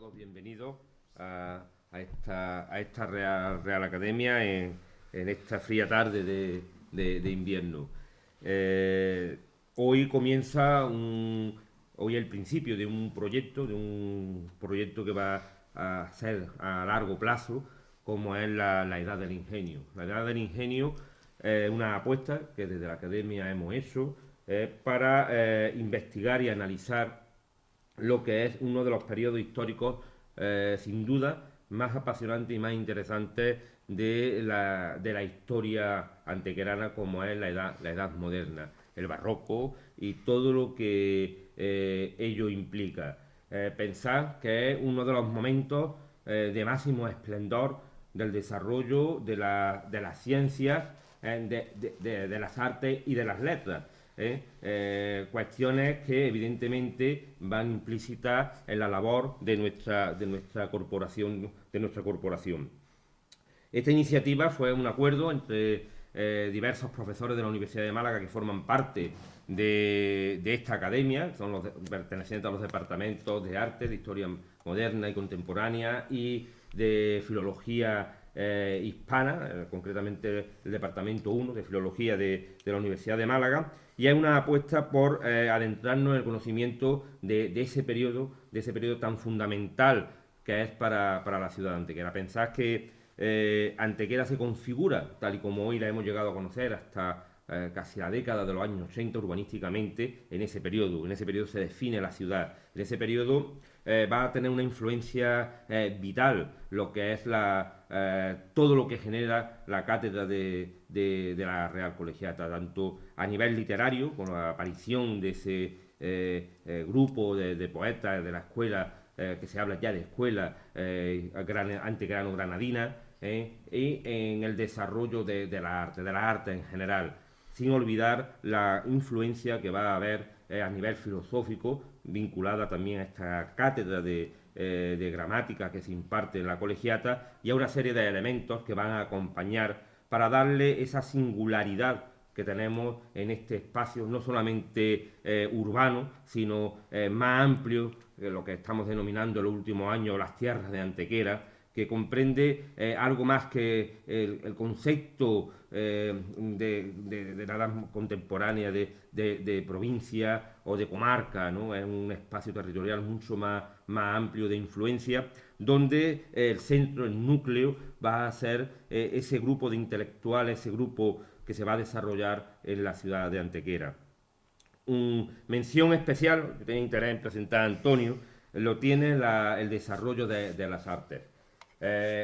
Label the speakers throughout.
Speaker 1: todos bienvenidos a esta Real Academia en esta fría tarde de invierno. Hoy comienza hoy el principio de un proyecto que va a ser a largo plazo, como es la Edad del Ingenio. La Edad del Ingenio es una apuesta que desde la Academia hemos hecho para investigar y analizar lo que es uno de los periodos históricos, sin duda, más apasionantes y más interesantes de la historia antequerana, como es la edad moderna, el barroco y todo lo que ello implica. Pensar que es uno de los momentos de máximo esplendor del desarrollo de las ciencias, de las artes y de las letras. Cuestiones que evidentemente van implícitas en la labor de nuestra corporación. Esta iniciativa fue un acuerdo entre diversos profesores de la Universidad de Málaga que forman parte de esta academia, son los pertenecientes a los departamentos de arte, de historia moderna y contemporánea y de filología hispana, concretamente el departamento 1 de filología de la Universidad de Málaga, y hay una apuesta por adentrarnos en el conocimiento de ese periodo tan fundamental que es para la ciudad de Antequera. Pensad que Antequera se configura, tal y como hoy la hemos llegado a conocer, hasta casi la década de los años 80 urbanísticamente, en ese periodo se define la ciudad, en ese periodo va a tener una influencia vital lo que es todo lo que genera la cátedra de la Real Colegiata, tanto a nivel literario, con la aparición de ese grupo de poetas de la escuela, que se habla ya de escuela antegrano-granadina, y en el desarrollo de la arte en general, sin olvidar la influencia que va a haber a nivel filosófico, vinculada también a esta cátedra de gramática que se imparte en la colegiata, y a una serie de elementos que van a acompañar para darle esa singularidad que tenemos en este espacio, no solamente urbano, sino más amplio, lo que estamos denominando en los últimos años las tierras de Antequera, que comprende algo más que el concepto de la edad contemporánea de provincia o de comarca, ¿no? Es un espacio territorial mucho más amplio de influencia, donde el centro, el núcleo, va a ser ese grupo de intelectuales, ese grupo que se va a desarrollar en la ciudad de Antequera. Mención especial, que tiene interés en presentar a Antonio, lo tiene el desarrollo de las artes.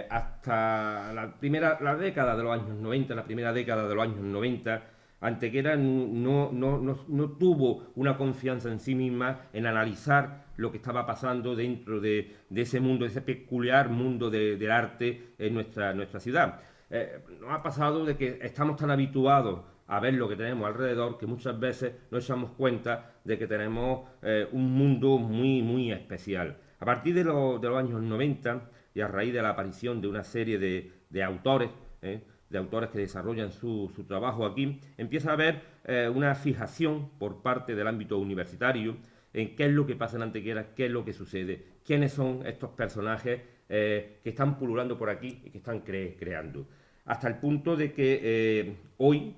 Speaker 1: Hasta la década de los años 90, la primera década de los años 90, Antequera no tuvo una confianza en sí misma en analizar lo que estaba pasando dentro de ese mundo, de ese peculiar mundo del arte en nuestra ciudad. Nos ha pasado de que estamos tan habituados a ver lo que tenemos alrededor que muchas veces nos echamos cuenta de que tenemos un mundo muy especial. A partir de los años 90, y a raíz de la aparición de una serie de autores, de autores que desarrollan su trabajo aquí, empieza a haber una fijación por parte del ámbito universitario en qué es lo que pasa en Antequera, qué es lo que sucede, quiénes son estos personajes que están pululando por aquí y que están creando. Hasta el punto de que hoy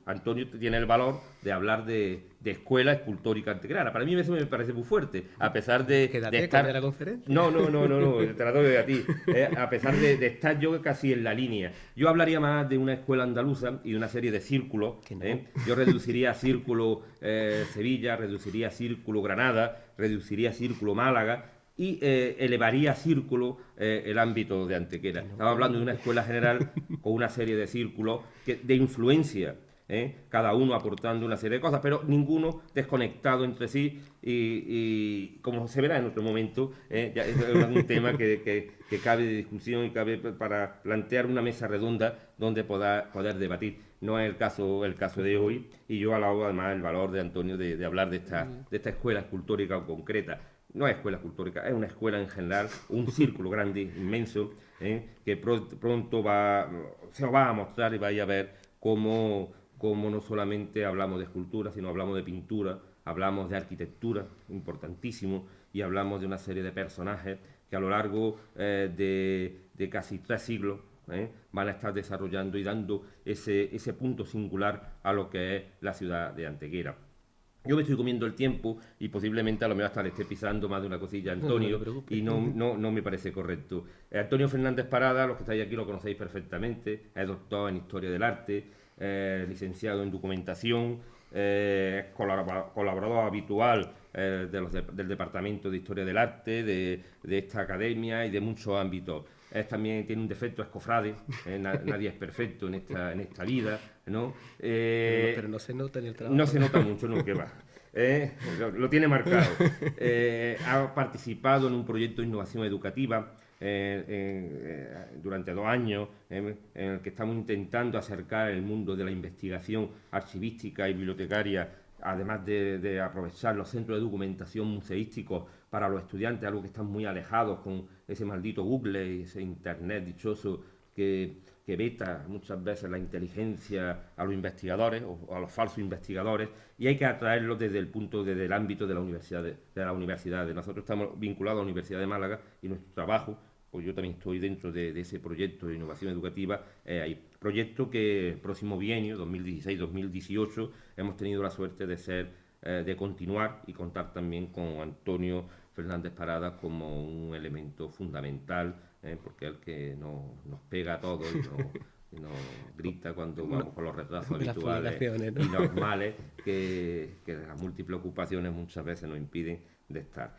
Speaker 1: Antonio tiene el valor de hablar de escuela escultórica antequerana. Para mí eso me parece muy fuerte, a pesar de
Speaker 2: Quédate con
Speaker 1: estar...
Speaker 2: de la conferencia.
Speaker 1: No, te la doy a ti. A pesar de estar yo casi en la línea. Yo hablaría más de una escuela andaluza y de una serie de círculos.
Speaker 2: Que no.
Speaker 1: Yo reduciría círculo Sevilla, reduciría círculo Granada, reduciría círculo Málaga y elevaría a círculo el ámbito de Antequera. Estamos hablando de una escuela general con una serie de círculos de influencia, cada uno aportando una serie de cosas, pero ninguno desconectado entre sí y como se verá en otro momento, ya es un tema que cabe de discusión y cabe para plantear una mesa redonda donde poder debatir. No es el caso de hoy, y yo alabo además el valor de Antonio de hablar de esta escuela escultórica concreta. No es escuela escultórica, es una escuela en general, un círculo grande, inmenso, que pronto se va a mostrar y vais a ver cómo no solamente hablamos de escultura, sino hablamos de pintura, hablamos de arquitectura, importantísimo, y hablamos de una serie de personajes que a lo largo de casi 3 siglos van a estar desarrollando y dando ese punto singular a lo que es la ciudad de Antequera. Yo me estoy comiendo el tiempo y posiblemente a lo mejor hasta le esté pisando más de una cosilla a
Speaker 2: No, no te
Speaker 1: Antonio
Speaker 2: preocupes.
Speaker 1: y no me parece correcto. Antonio Fernández Parada, los que estáis aquí lo conocéis perfectamente, es doctor en Historia del Arte, licenciado en Documentación, es colaborador habitual del Departamento de Historia del Arte, de esta academia y de muchos ámbitos. También tiene un defecto, es cofrade, nadie es perfecto en esta vida, ¿no?
Speaker 2: Pero no se nota en el
Speaker 1: No
Speaker 2: trabajo.
Speaker 1: se nota mucho, no, que va. Lo tiene marcado. Ha participado en un proyecto de innovación educativa durante 2 años, en el que estamos intentando acercar el mundo de la investigación archivística y bibliotecaria, además de aprovechar los centros de documentación museísticos para los estudiantes, algo que están muy alejados con ese maldito Google y ese Internet dichoso que veta muchas veces la inteligencia a los investigadores o a los falsos investigadores, y hay que atraerlos desde el ámbito de la universidad de las universidades. Nosotros estamos vinculados a la Universidad de Málaga y nuestro trabajo, pues yo también estoy dentro de ese proyecto de innovación educativa. Hay proyecto que el próximo bienio, 2016-2018, hemos tenido la suerte de continuar y contar también con Antonio Fernández Parada como un elemento fundamental, porque es el que nos pega a todos y nos grita cuando vamos con los retrasos
Speaker 2: De las
Speaker 1: habituales
Speaker 2: publicaciones, ¿no?
Speaker 1: y normales, que las múltiples ocupaciones muchas veces nos impiden de estar.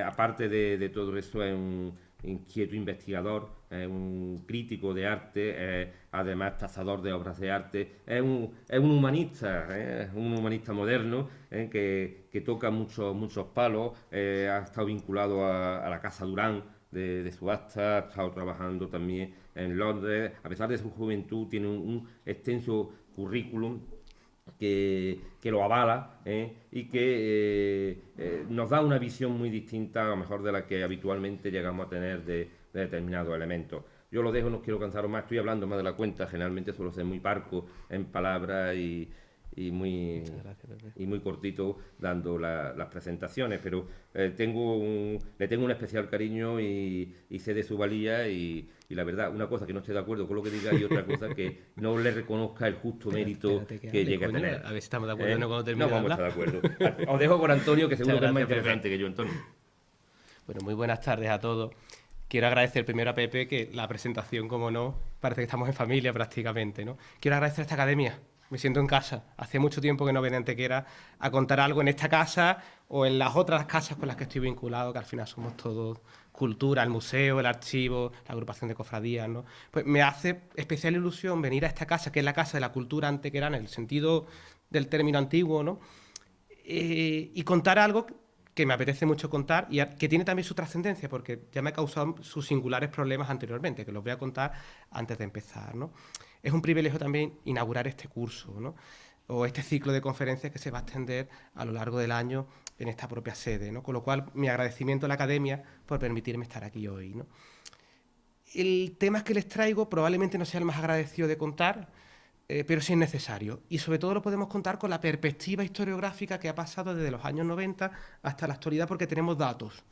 Speaker 1: Aparte de todo eso, es un inquieto investigador, es un crítico de arte, además tasador de obras de arte, es un humanista moderno, que toca muchos palos, ha estado vinculado a la Casa Durán de subasta, ha estado trabajando también en Londres. A pesar de su juventud, tiene un extenso currículum que lo avala, y que nos da una visión muy distinta a lo mejor de la que habitualmente llegamos a tener de determinados elementos. Yo lo dejo, no quiero cansaros más, estoy hablando más de la cuenta, generalmente suelo ser muy parco en palabras y muy,
Speaker 2: Muchas gracias, Pepe.
Speaker 1: y muy cortito dando las presentaciones, pero le tengo un especial cariño y sé de su valía y la verdad, una cosa que no estoy de acuerdo con lo que diga y otra cosa que no le reconozca el justo mérito
Speaker 2: Espérate
Speaker 1: que
Speaker 2: hable,
Speaker 1: llegue a
Speaker 2: coño.
Speaker 1: tener.
Speaker 2: A ver si estamos de acuerdo o no cuando termine
Speaker 1: No
Speaker 2: de
Speaker 1: vamos a
Speaker 2: hablar.
Speaker 1: estar de acuerdo. Os dejo con Antonio, que seguro
Speaker 2: Muchas
Speaker 1: que es más
Speaker 2: gracias,
Speaker 1: interesante
Speaker 2: Pepe.
Speaker 1: que yo, Antonio.
Speaker 2: Bueno, muy buenas tardes a todos. Quiero agradecer primero a Pepe que la presentación, como no, parece que estamos en familia prácticamente, ¿no? Quiero agradecer a esta academia. Me siento en casa. Hace mucho tiempo que no venía a Antequera a contar algo en esta casa o en las otras casas con las que estoy vinculado, que al final somos todos cultura, el museo, el archivo, la agrupación de cofradías, ¿no? Pues me hace especial ilusión venir a esta casa, que es la casa de la cultura antequerana, en el sentido del término antiguo, ¿no? Y contar algo que me apetece mucho contar y que tiene también su trascendencia, porque ya me ha causado sus singulares problemas anteriormente, que los voy a contar antes de empezar, ¿no? Es un privilegio también inaugurar este curso, ¿no? O este ciclo de conferencias que se va a extender a lo largo del año en esta propia sede, ¿no? Con lo cual, mi agradecimiento a la Academia por permitirme estar aquí hoy, ¿no? El tema que les traigo probablemente no sea el más agradecido de contar, pero sí es necesario. Y sobre todo lo podemos contar con la perspectiva historiográfica que ha pasado desde los años 90 hasta la actualidad, porque tenemos datos.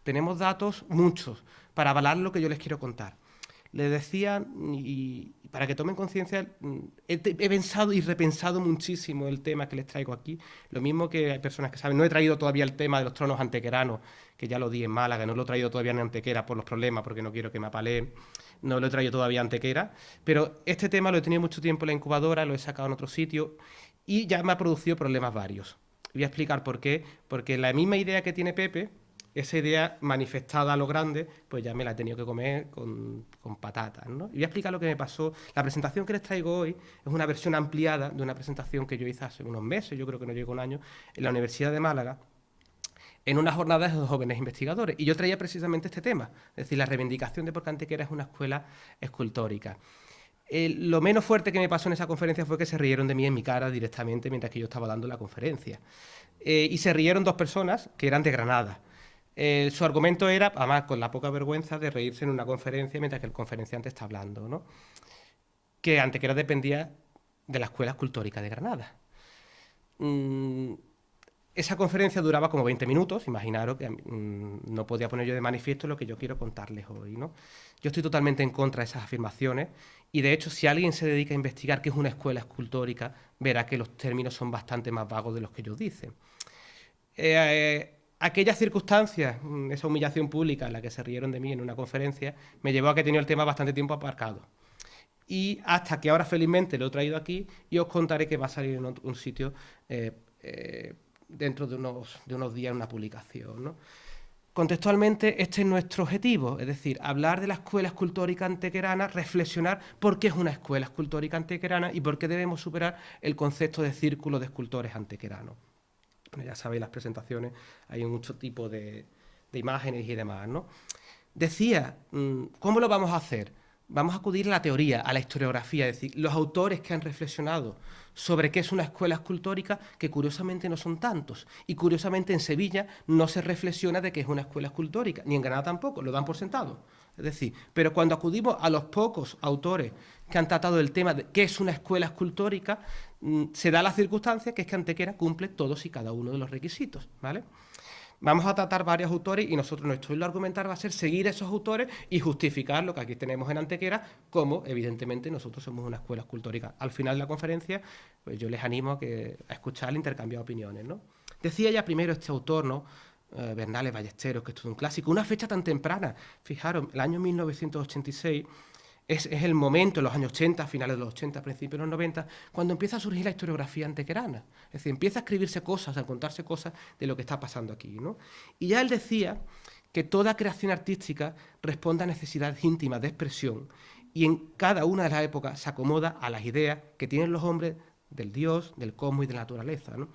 Speaker 2: Tenemos datos, muchos, para avalar lo que yo les quiero contar. Les decía, y para que tomen conciencia, he pensado y repensado muchísimo el tema que les traigo aquí. Lo mismo que hay personas que saben, no he traído todavía el tema de los tronos antequeranos, que ya lo di en Málaga, no lo he traído todavía en Antequera por los problemas, porque no quiero que me apaleen, no lo he traído todavía a Antequera, pero este tema lo he tenido mucho tiempo en la incubadora, lo he sacado en otro sitio y ya me ha producido problemas varios. Voy a explicar por qué, porque la misma idea que tiene Pepe, esa idea manifestada a lo grande, pues ya me la he tenido que comer con patatas, ¿no? Y voy a explicar lo que me pasó. La presentación que les traigo hoy es una versión ampliada de una presentación que yo hice hace unos meses, yo creo que no llegó un año, en la Universidad de Málaga, en unas jornadas de jóvenes investigadores. Y yo traía precisamente este tema, es decir, la reivindicación de por qué Antequera es una escuela escultórica. Lo menos fuerte que me pasó en esa conferencia fue que se rieron de mí en mi cara directamente mientras que yo estaba dando la conferencia. Y se rieron dos personas que eran de Granada. Su argumento era, además, con la poca vergüenza de reírse en una conferencia mientras que el conferenciante está hablando, ¿no? Que Antequera dependía de la Escuela Escultórica de Granada. Esa conferencia duraba como 20 minutos, imaginaros que no podía poner yo de manifiesto lo que yo quiero contarles hoy, ¿no? Yo estoy totalmente en contra de esas afirmaciones y de hecho si alguien se dedica a investigar qué es una escuela escultórica, verá que los términos son bastante más vagos de los que ellos dicen. Aquellas circunstancias, esa humillación pública en la que se rieron de mí en una conferencia, me llevó a que tenía el tema bastante tiempo aparcado. Y hasta que ahora felizmente lo he traído aquí y os contaré que va a salir en un sitio dentro de unos días una publicación, ¿no? Contextualmente, este es nuestro objetivo, es decir, hablar de la escuela escultórica antequerana, reflexionar por qué es una escuela escultórica antequerana y por qué debemos superar el concepto de círculo de escultores antequeranos. Bueno, ya sabéis las presentaciones, hay mucho tipo de imágenes y demás, ¿no? Decía, ¿cómo lo vamos a hacer? Vamos a acudir a la teoría, a la historiografía, es decir, los autores que han reflexionado sobre qué es una escuela escultórica, que curiosamente no son tantos. Y curiosamente en Sevilla no se reflexiona de qué es una escuela escultórica, ni en Granada tampoco, lo dan por sentado. Es decir, pero cuando acudimos a los pocos autores que han tratado el tema de qué es una escuela escultórica, se da la circunstancia que es que Antequera cumple todos y cada uno de los requisitos, ¿vale? Vamos a tratar varios autores y nosotros nuestro hilo argumental va a ser seguir esos autores y justificar lo que aquí tenemos en Antequera, como evidentemente nosotros somos una escuela escultórica. Al final de la conferencia, pues yo les animo a escuchar el intercambio de opiniones, ¿no? Decía ya primero este autor, ¿no? Bernales Ballesteros, que esto es un clásico, una fecha tan temprana. Fijaros, el año 1986 es el momento, en los años 80, finales de los 80, principios de los 90, cuando empieza a surgir la historiografía antequerana. Es decir, empieza a escribirse cosas, a contarse cosas de lo que está pasando aquí, ¿no? Y ya él decía que toda creación artística responde a necesidades íntimas de expresión y en cada una de las épocas se acomoda a las ideas que tienen los hombres del Dios, del cosmos y de la naturaleza, ¿no?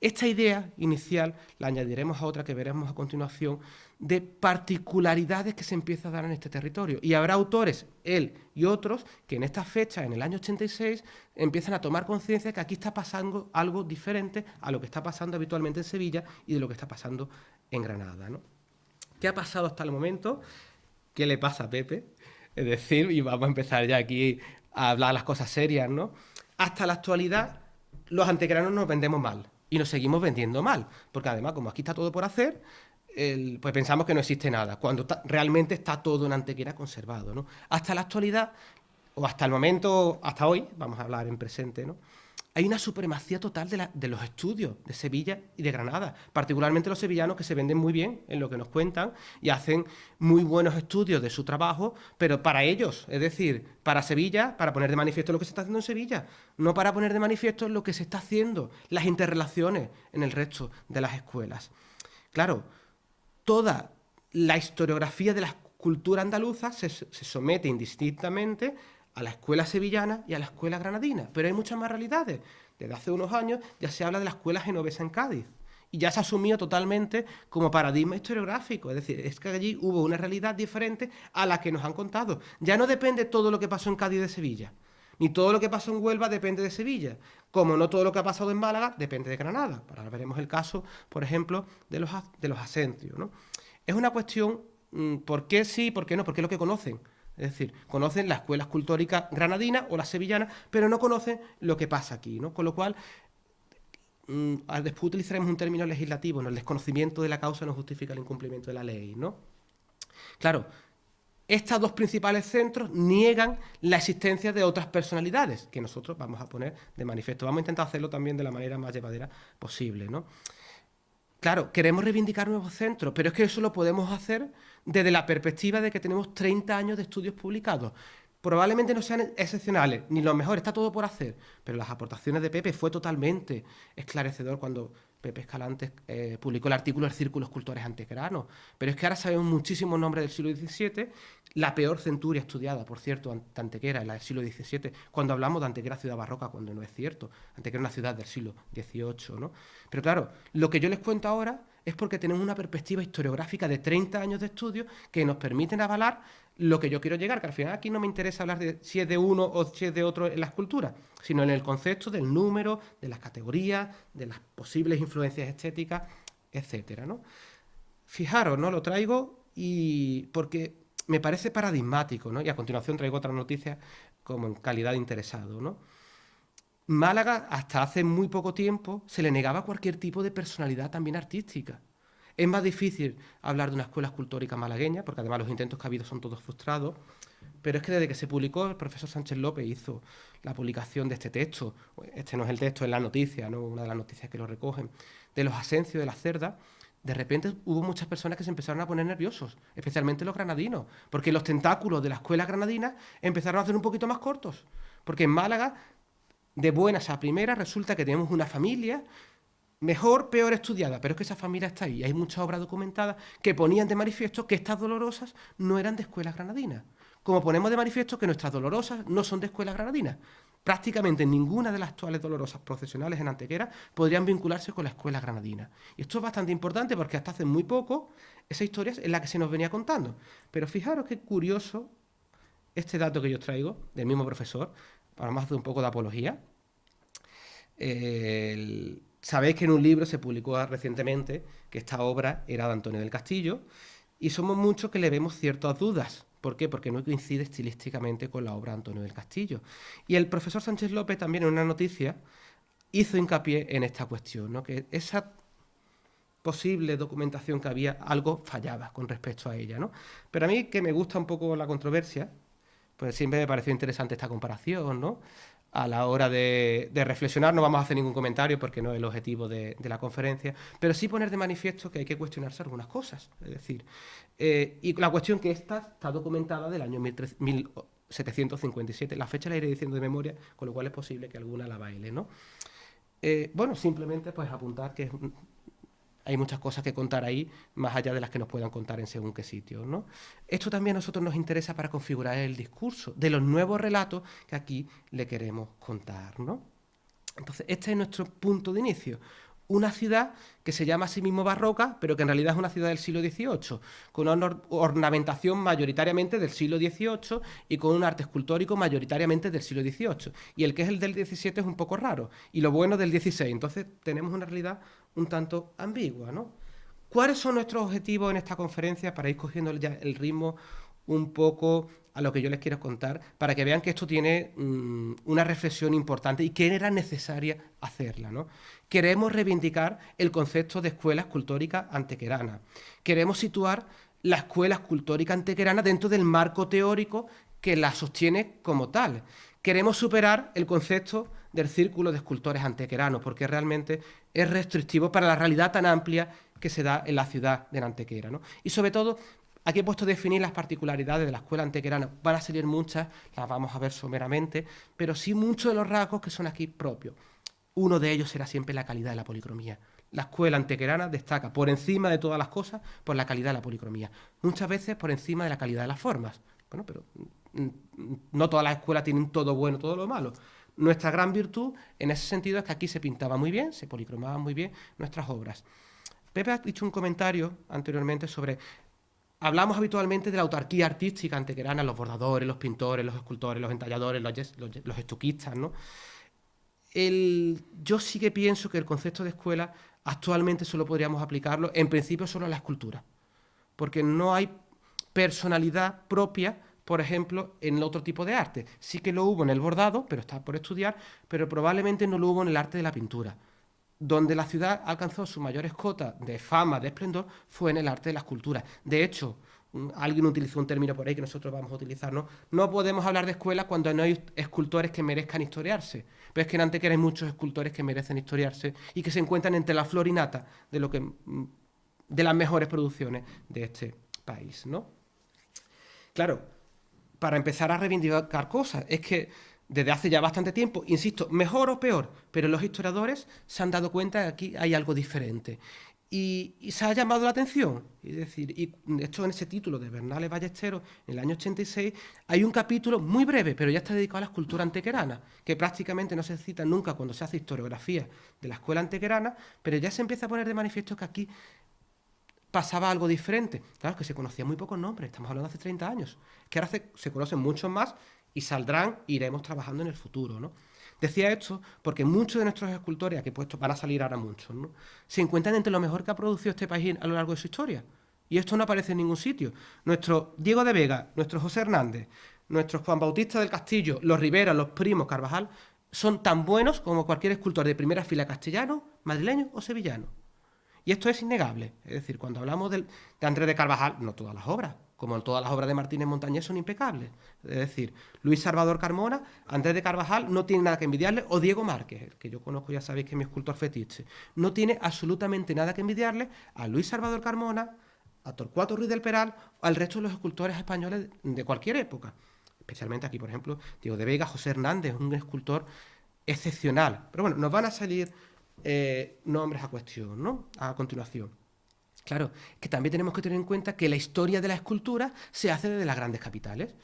Speaker 2: Esta idea inicial la añadiremos a otra que veremos a continuación de particularidades que se empiezan a dar en este territorio. Y habrá autores, él y otros, que en esta fecha, en el año 86, empiezan a tomar conciencia de que aquí está pasando algo diferente a lo que está pasando habitualmente en Sevilla y de lo que está pasando en Granada, ¿no? ¿Qué ha pasado hasta el momento? ¿Qué le pasa a Pepe? Es decir, y vamos a empezar ya aquí a hablar las cosas serias, ¿no? Hasta la actualidad, los antequeranos nos vendemos mal. Y nos seguimos vendiendo mal, porque además, como aquí está todo por hacer, pues pensamos que no existe nada, cuando realmente está todo en Antequera conservado, ¿no? Hasta la actualidad, o hasta el momento, hasta hoy, vamos a hablar en presente, ¿no? Hay una supremacía total de los estudios de Sevilla y de Granada, particularmente los sevillanos que se venden muy bien en lo que nos cuentan y hacen muy buenos estudios de su trabajo, pero para ellos, es decir, para Sevilla, para poner de manifiesto lo que se está haciendo en Sevilla, no para poner de manifiesto lo que se está haciendo, las interrelaciones en el resto de las escuelas. Claro, toda la historiografía de la cultura andaluza se somete indistintamente a la escuela sevillana y a la escuela granadina, pero hay muchas más realidades. Desde hace unos años ya se habla de la escuela genovesa en Cádiz y ya se asumió totalmente como paradigma historiográfico, es decir, es que allí hubo una realidad diferente a la que nos han contado. Ya no depende todo lo que pasó en Cádiz de Sevilla, ni todo lo que pasó en Huelva depende de Sevilla, como no todo lo que ha pasado en Málaga depende de Granada. Ahora veremos el caso, por ejemplo, de los asentrios, ¿no? Es una cuestión, ¿por qué sí, por qué no? Porque es lo que conocen. Es decir, conocen la escuela escultórica granadina o la sevillana, pero no conocen lo que pasa aquí, ¿no? Con lo cual, después utilizaremos un término legislativo, ¿no? El desconocimiento de la causa no justifica el incumplimiento de la ley, ¿no? Claro, estos dos principales centros niegan la existencia de otras personalidades, que nosotros vamos a poner de manifiesto. Vamos a intentar hacerlo también de la manera más llevadera posible, ¿no? Claro, queremos reivindicar nuevos centros, pero es que eso lo podemos hacer desde la perspectiva de que tenemos 30 años de estudios publicados. Probablemente no sean excepcionales, ni los mejores, está todo por hacer, pero las aportaciones de Pepe fue totalmente esclarecedor cuando Pepe Escalante publicó el artículo El Círculo de Escultores Antequeranos. Pero es que ahora sabemos muchísimos nombres del siglo XVII, la peor centuria estudiada, por cierto, de Antequera, la del siglo XVII, cuando hablamos de Antequera ciudad barroca, cuando no es cierto. Antequera es una ciudad del siglo XVIII, ¿no? Pero claro, lo que yo les cuento ahora es porque tenemos una perspectiva historiográfica de 30 años de estudio que nos permiten avalar lo que yo quiero llegar, que al final aquí no me interesa hablar de si es de uno o si es de otro en la escultura, sino en el concepto del número, de las categorías, de las posibles influencias estéticas, etcétera, ¿no? Fijaros, ¿no? Lo traigo y porque me parece paradigmático, ¿no? Y a continuación traigo otra noticia como en calidad de interesado, ¿no? Málaga, hasta hace muy poco tiempo, se le negaba cualquier tipo de personalidad también artística. Es más difícil hablar de una escuela escultórica malagueña, porque además los intentos que ha habido son todos frustrados, pero es que desde que se publicó, el profesor Sánchez López hizo la publicación de este texto, este no es el texto, es la noticia, ¿no? Una de las noticias que lo recogen, de los asencios de las cerdas, de repente hubo muchas personas que se empezaron a poner nerviosos, especialmente los granadinos, porque los tentáculos de la escuela granadina empezaron a hacer un poquito más cortos, porque en Málaga, de buenas a primeras, resulta que tenemos una familia mejor, peor estudiada, pero es que esa familia está ahí. Hay muchas obras documentadas que ponían de manifiesto que estas dolorosas no eran de escuelas granadinas. Como ponemos de manifiesto que nuestras dolorosas no son de escuelas granadinas. Prácticamente ninguna de las actuales dolorosas profesionales en Antequera podrían vincularse con la escuela granadina. Y esto es bastante importante porque hasta hace muy poco esa historia es la que se nos venía contando. Pero fijaros qué curioso este dato que yo os traigo del mismo profesor, para más de un poco de apología. Sabéis que en un libro se publicó recientemente que esta obra era de Antonio del Castillo y somos muchos que le vemos ciertas dudas. ¿Por qué? Porque no coincide estilísticamente con la obra de Antonio del Castillo. Y el profesor Sánchez López también en una noticia hizo hincapié en esta cuestión, ¿no? Que esa posible documentación que había, algo fallaba con respecto a ella, ¿no? Pero a mí, que me gusta un poco la controversia, pues siempre me pareció interesante esta comparación, ¿no? A la hora de reflexionar, no vamos a hacer ningún comentario porque no es el objetivo de la conferencia, pero sí poner de manifiesto que hay que cuestionarse algunas cosas. Es decir, y la cuestión que esta está documentada del año 1757, la fecha la iré diciendo de memoria, con lo cual es posible que alguna la baile, ¿no? Bueno, simplemente pues apuntar que hay muchas cosas que contar ahí, más allá de las que nos puedan contar en según qué sitios, ¿no? Esto también a nosotros nos interesa para configurar el discurso de los nuevos relatos que aquí le queremos contar, ¿no? Entonces, este es nuestro punto de inicio. Una ciudad que se llama a sí mismo barroca, pero que en realidad es una ciudad del siglo XVIII, con una ornamentación mayoritariamente del siglo XVIII y con un arte escultórico mayoritariamente del siglo XVIII. Y el que es el del XVII es un poco raro, y lo bueno del XVI. Entonces tenemos una realidad un tanto ambigua, ¿no? ¿Cuáles son nuestros objetivos en esta conferencia para ir cogiendo ya el ritmo un poco a lo que yo les quiero contar, para que vean que esto tiene una reflexión importante y que era necesaria hacerla, ¿no? Queremos reivindicar el concepto de escuela escultórica antequerana. Queremos situar la escuela escultórica antequerana dentro del marco teórico que la sostiene como tal. Queremos superar el concepto del círculo de escultores antequeranos, porque realmente es restrictivo para la realidad tan amplia que se da en la ciudad de Antequera, ¿no? Y sobre todo, aquí he puesto a definir las particularidades de la escuela antequerana. Van a salir muchas, las vamos a ver someramente, pero sí muchos de los rasgos que son aquí propios. Uno de ellos será siempre la calidad de la policromía. La escuela antequerana destaca por encima de todas las cosas por la calidad de la policromía. Muchas veces por encima de la calidad de las formas. Bueno, pero no todas las escuelas tienen todo bueno, todo lo malo. Nuestra gran virtud en ese sentido es que aquí se pintaba muy bien, se policromaban muy bien nuestras obras. Pepe ha dicho un comentario anteriormente sobre... Hablamos habitualmente de la autarquía artística antequerana, los bordadores, los pintores, los escultores, los entalladores, los estuquistas, ¿no? Yo sí que pienso que el concepto de escuela actualmente solo podríamos aplicarlo, en principio, solo a la escultura, porque no hay personalidad propia, por ejemplo, en el otro tipo de arte. Sí que lo hubo en el bordado, pero está por estudiar, pero probablemente no lo hubo en el arte de la pintura. Donde la ciudad alcanzó su mayor cota de fama, de esplendor, fue en el arte de la escultura. De hecho, alguien utilizó un término por ahí que nosotros vamos a utilizar, ¿no? No podemos hablar de escuela cuando no hay escultores que merezcan historiarse. Pero es que en Antequera hay muchos escultores que merecen historiarse y que se encuentran entre la flor y nata de las mejores producciones de este país, ¿no? Claro, para empezar a reivindicar cosas, es que desde hace ya bastante tiempo, insisto, mejor o peor, pero los historiadores se han dado cuenta de que aquí hay algo diferente. Y se ha llamado la atención. Es decir, y de hecho en ese título de Bernales Ballesteros, en el año 86, hay un capítulo muy breve, pero ya está dedicado a la escultura antequerana, que prácticamente no se cita nunca cuando se hace historiografía de la escuela antequerana, pero ya se empieza a poner de manifiesto que aquí pasaba algo diferente. Claro, que se conocían muy pocos nombres, estamos hablando de hace 30 años, que ahora se conocen muchos más y saldrán, iremos trabajando en el futuro, ¿no? Decía esto porque muchos de nuestros escultores, aquí puestos van a salir ahora muchos, ¿no?, se encuentran entre lo mejor que ha producido este país a lo largo de su historia. Y esto no aparece en ningún sitio. Nuestro Diego de Vega, nuestro José Hernández, nuestros Juan Bautista del Castillo, los Rivera, los primos, Carvajal, son tan buenos como cualquier escultor de primera fila castellano, madrileño o sevillano. Y esto es innegable. Es decir, cuando hablamos de Andrés de Carvajal, no todas las obras, como todas las obras de Martínez Montañés, son impecables. Es decir, Luis Salvador Carmona, Andrés de Carvajal no tiene nada que envidiarle, o Diego Márquez, el que yo conozco, ya sabéis que es mi escultor fetiche, no tiene absolutamente nada que envidiarle a Luis Salvador Carmona, a Torcuato Ruiz del Peral o al resto de los escultores españoles de cualquier época. Especialmente aquí, por ejemplo, Diego de Vega, José Hernández, un escultor excepcional. Pero bueno, nos van a salir nombres a cuestión, ¿no? A continuación. Claro, que también tenemos que tener en cuenta que la historia de la escultura se hace desde las grandes capitales.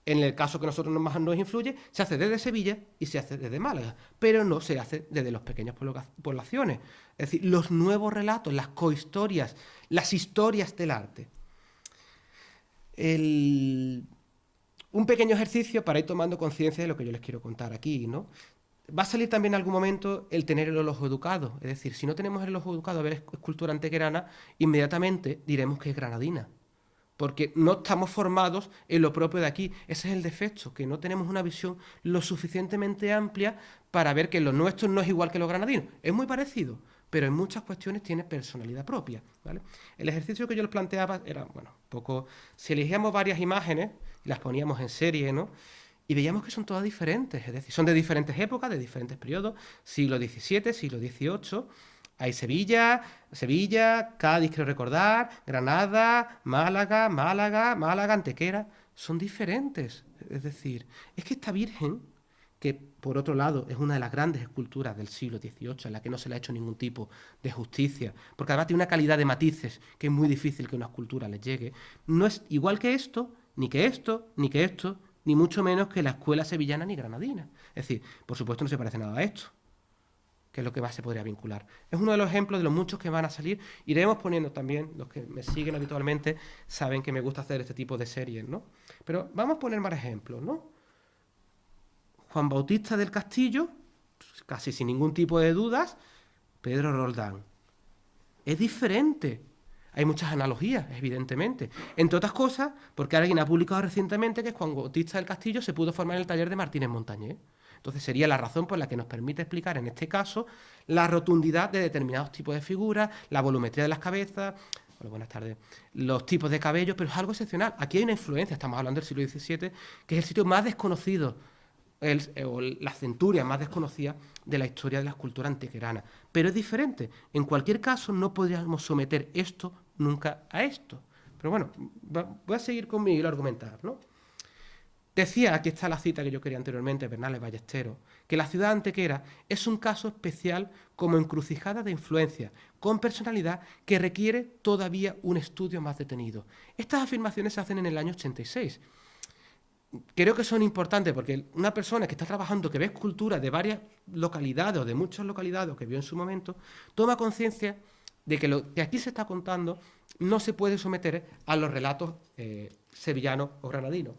Speaker 2: En el caso que a nosotros más nos influye, se hace desde Sevilla y se hace desde Málaga, pero no se hace desde las pequeñas poblaciones. Es decir, los nuevos relatos, las cohistorias, las historias del arte. Un pequeño ejercicio para ir tomando conciencia de lo que yo les quiero contar aquí, ¿no? Va a salir también en algún momento el tener el ojo educado. Es decir, si no tenemos el ojo educado a ver escultura antequerana, inmediatamente diremos que es granadina. Porque no estamos formados en lo propio de aquí. Ese es el defecto, que no tenemos una visión lo suficientemente amplia para ver que lo nuestro no es igual que los granadinos. Es muy parecido, pero en muchas cuestiones tiene personalidad propia, ¿vale? El ejercicio que yo les planteaba era, bueno, poco... Si elegíamos varias imágenes y las poníamos en serie, ¿no? Y veíamos que son todas diferentes, es decir, son de diferentes épocas, de diferentes periodos, siglo XVII, siglo XVIII. Hay Sevilla, Cádiz, quiero recordar, Granada, Málaga, Antequera. Son diferentes. Es decir, es que esta Virgen, que por otro lado es una de las grandes esculturas del siglo XVIII, en la que no se le ha hecho ningún tipo de justicia, porque además tiene una calidad de matices que es muy difícil que una escultura le llegue, no es igual que esto, ni que esto, ni que esto, ni mucho menos que la escuela sevillana ni granadina. Es decir, por supuesto no se parece nada a esto, que es lo que más se podría vincular. Es uno de los ejemplos de los muchos que van a salir. Iremos poniendo también, los que me siguen habitualmente saben que me gusta hacer este tipo de series, ¿no? Pero vamos a poner más ejemplos, ¿no? Juan Bautista del Castillo, casi sin ningún tipo de dudas, Pedro Roldán. Es diferente. Hay muchas analogías, evidentemente. Entre otras cosas, porque alguien ha publicado recientemente que Juan Bautista del Castillo se pudo formar en el taller de Martínez Montañés. Entonces sería la razón por la que nos permite explicar en este caso la rotundidad de determinados tipos de figuras, la volumetría de las cabezas, hola, buenas tardes, los tipos de cabello, pero es algo excepcional. Aquí hay una influencia, estamos hablando del siglo XVII, que es el sitio más desconocido, o la centuria más desconocida de la historia de la escultura antequerana. Pero es diferente. En cualquier caso, no podríamos someter esto nunca a esto. Pero bueno, voy a seguir con mi hilo argumentar, ¿no? Decía, aquí está la cita que yo quería anteriormente, Bernales Ballesteros, que la ciudad antequera es un caso especial como encrucijada de influencia, con personalidad que requiere todavía un estudio más detenido. Estas afirmaciones se hacen en el año 86. Creo que son importantes porque una persona que está trabajando, que ve esculturas de varias localidades o de muchas localidades o que vio en su momento, toma conciencia de que lo que aquí se está contando no se puede someter a los relatos sevillanos o granadinos.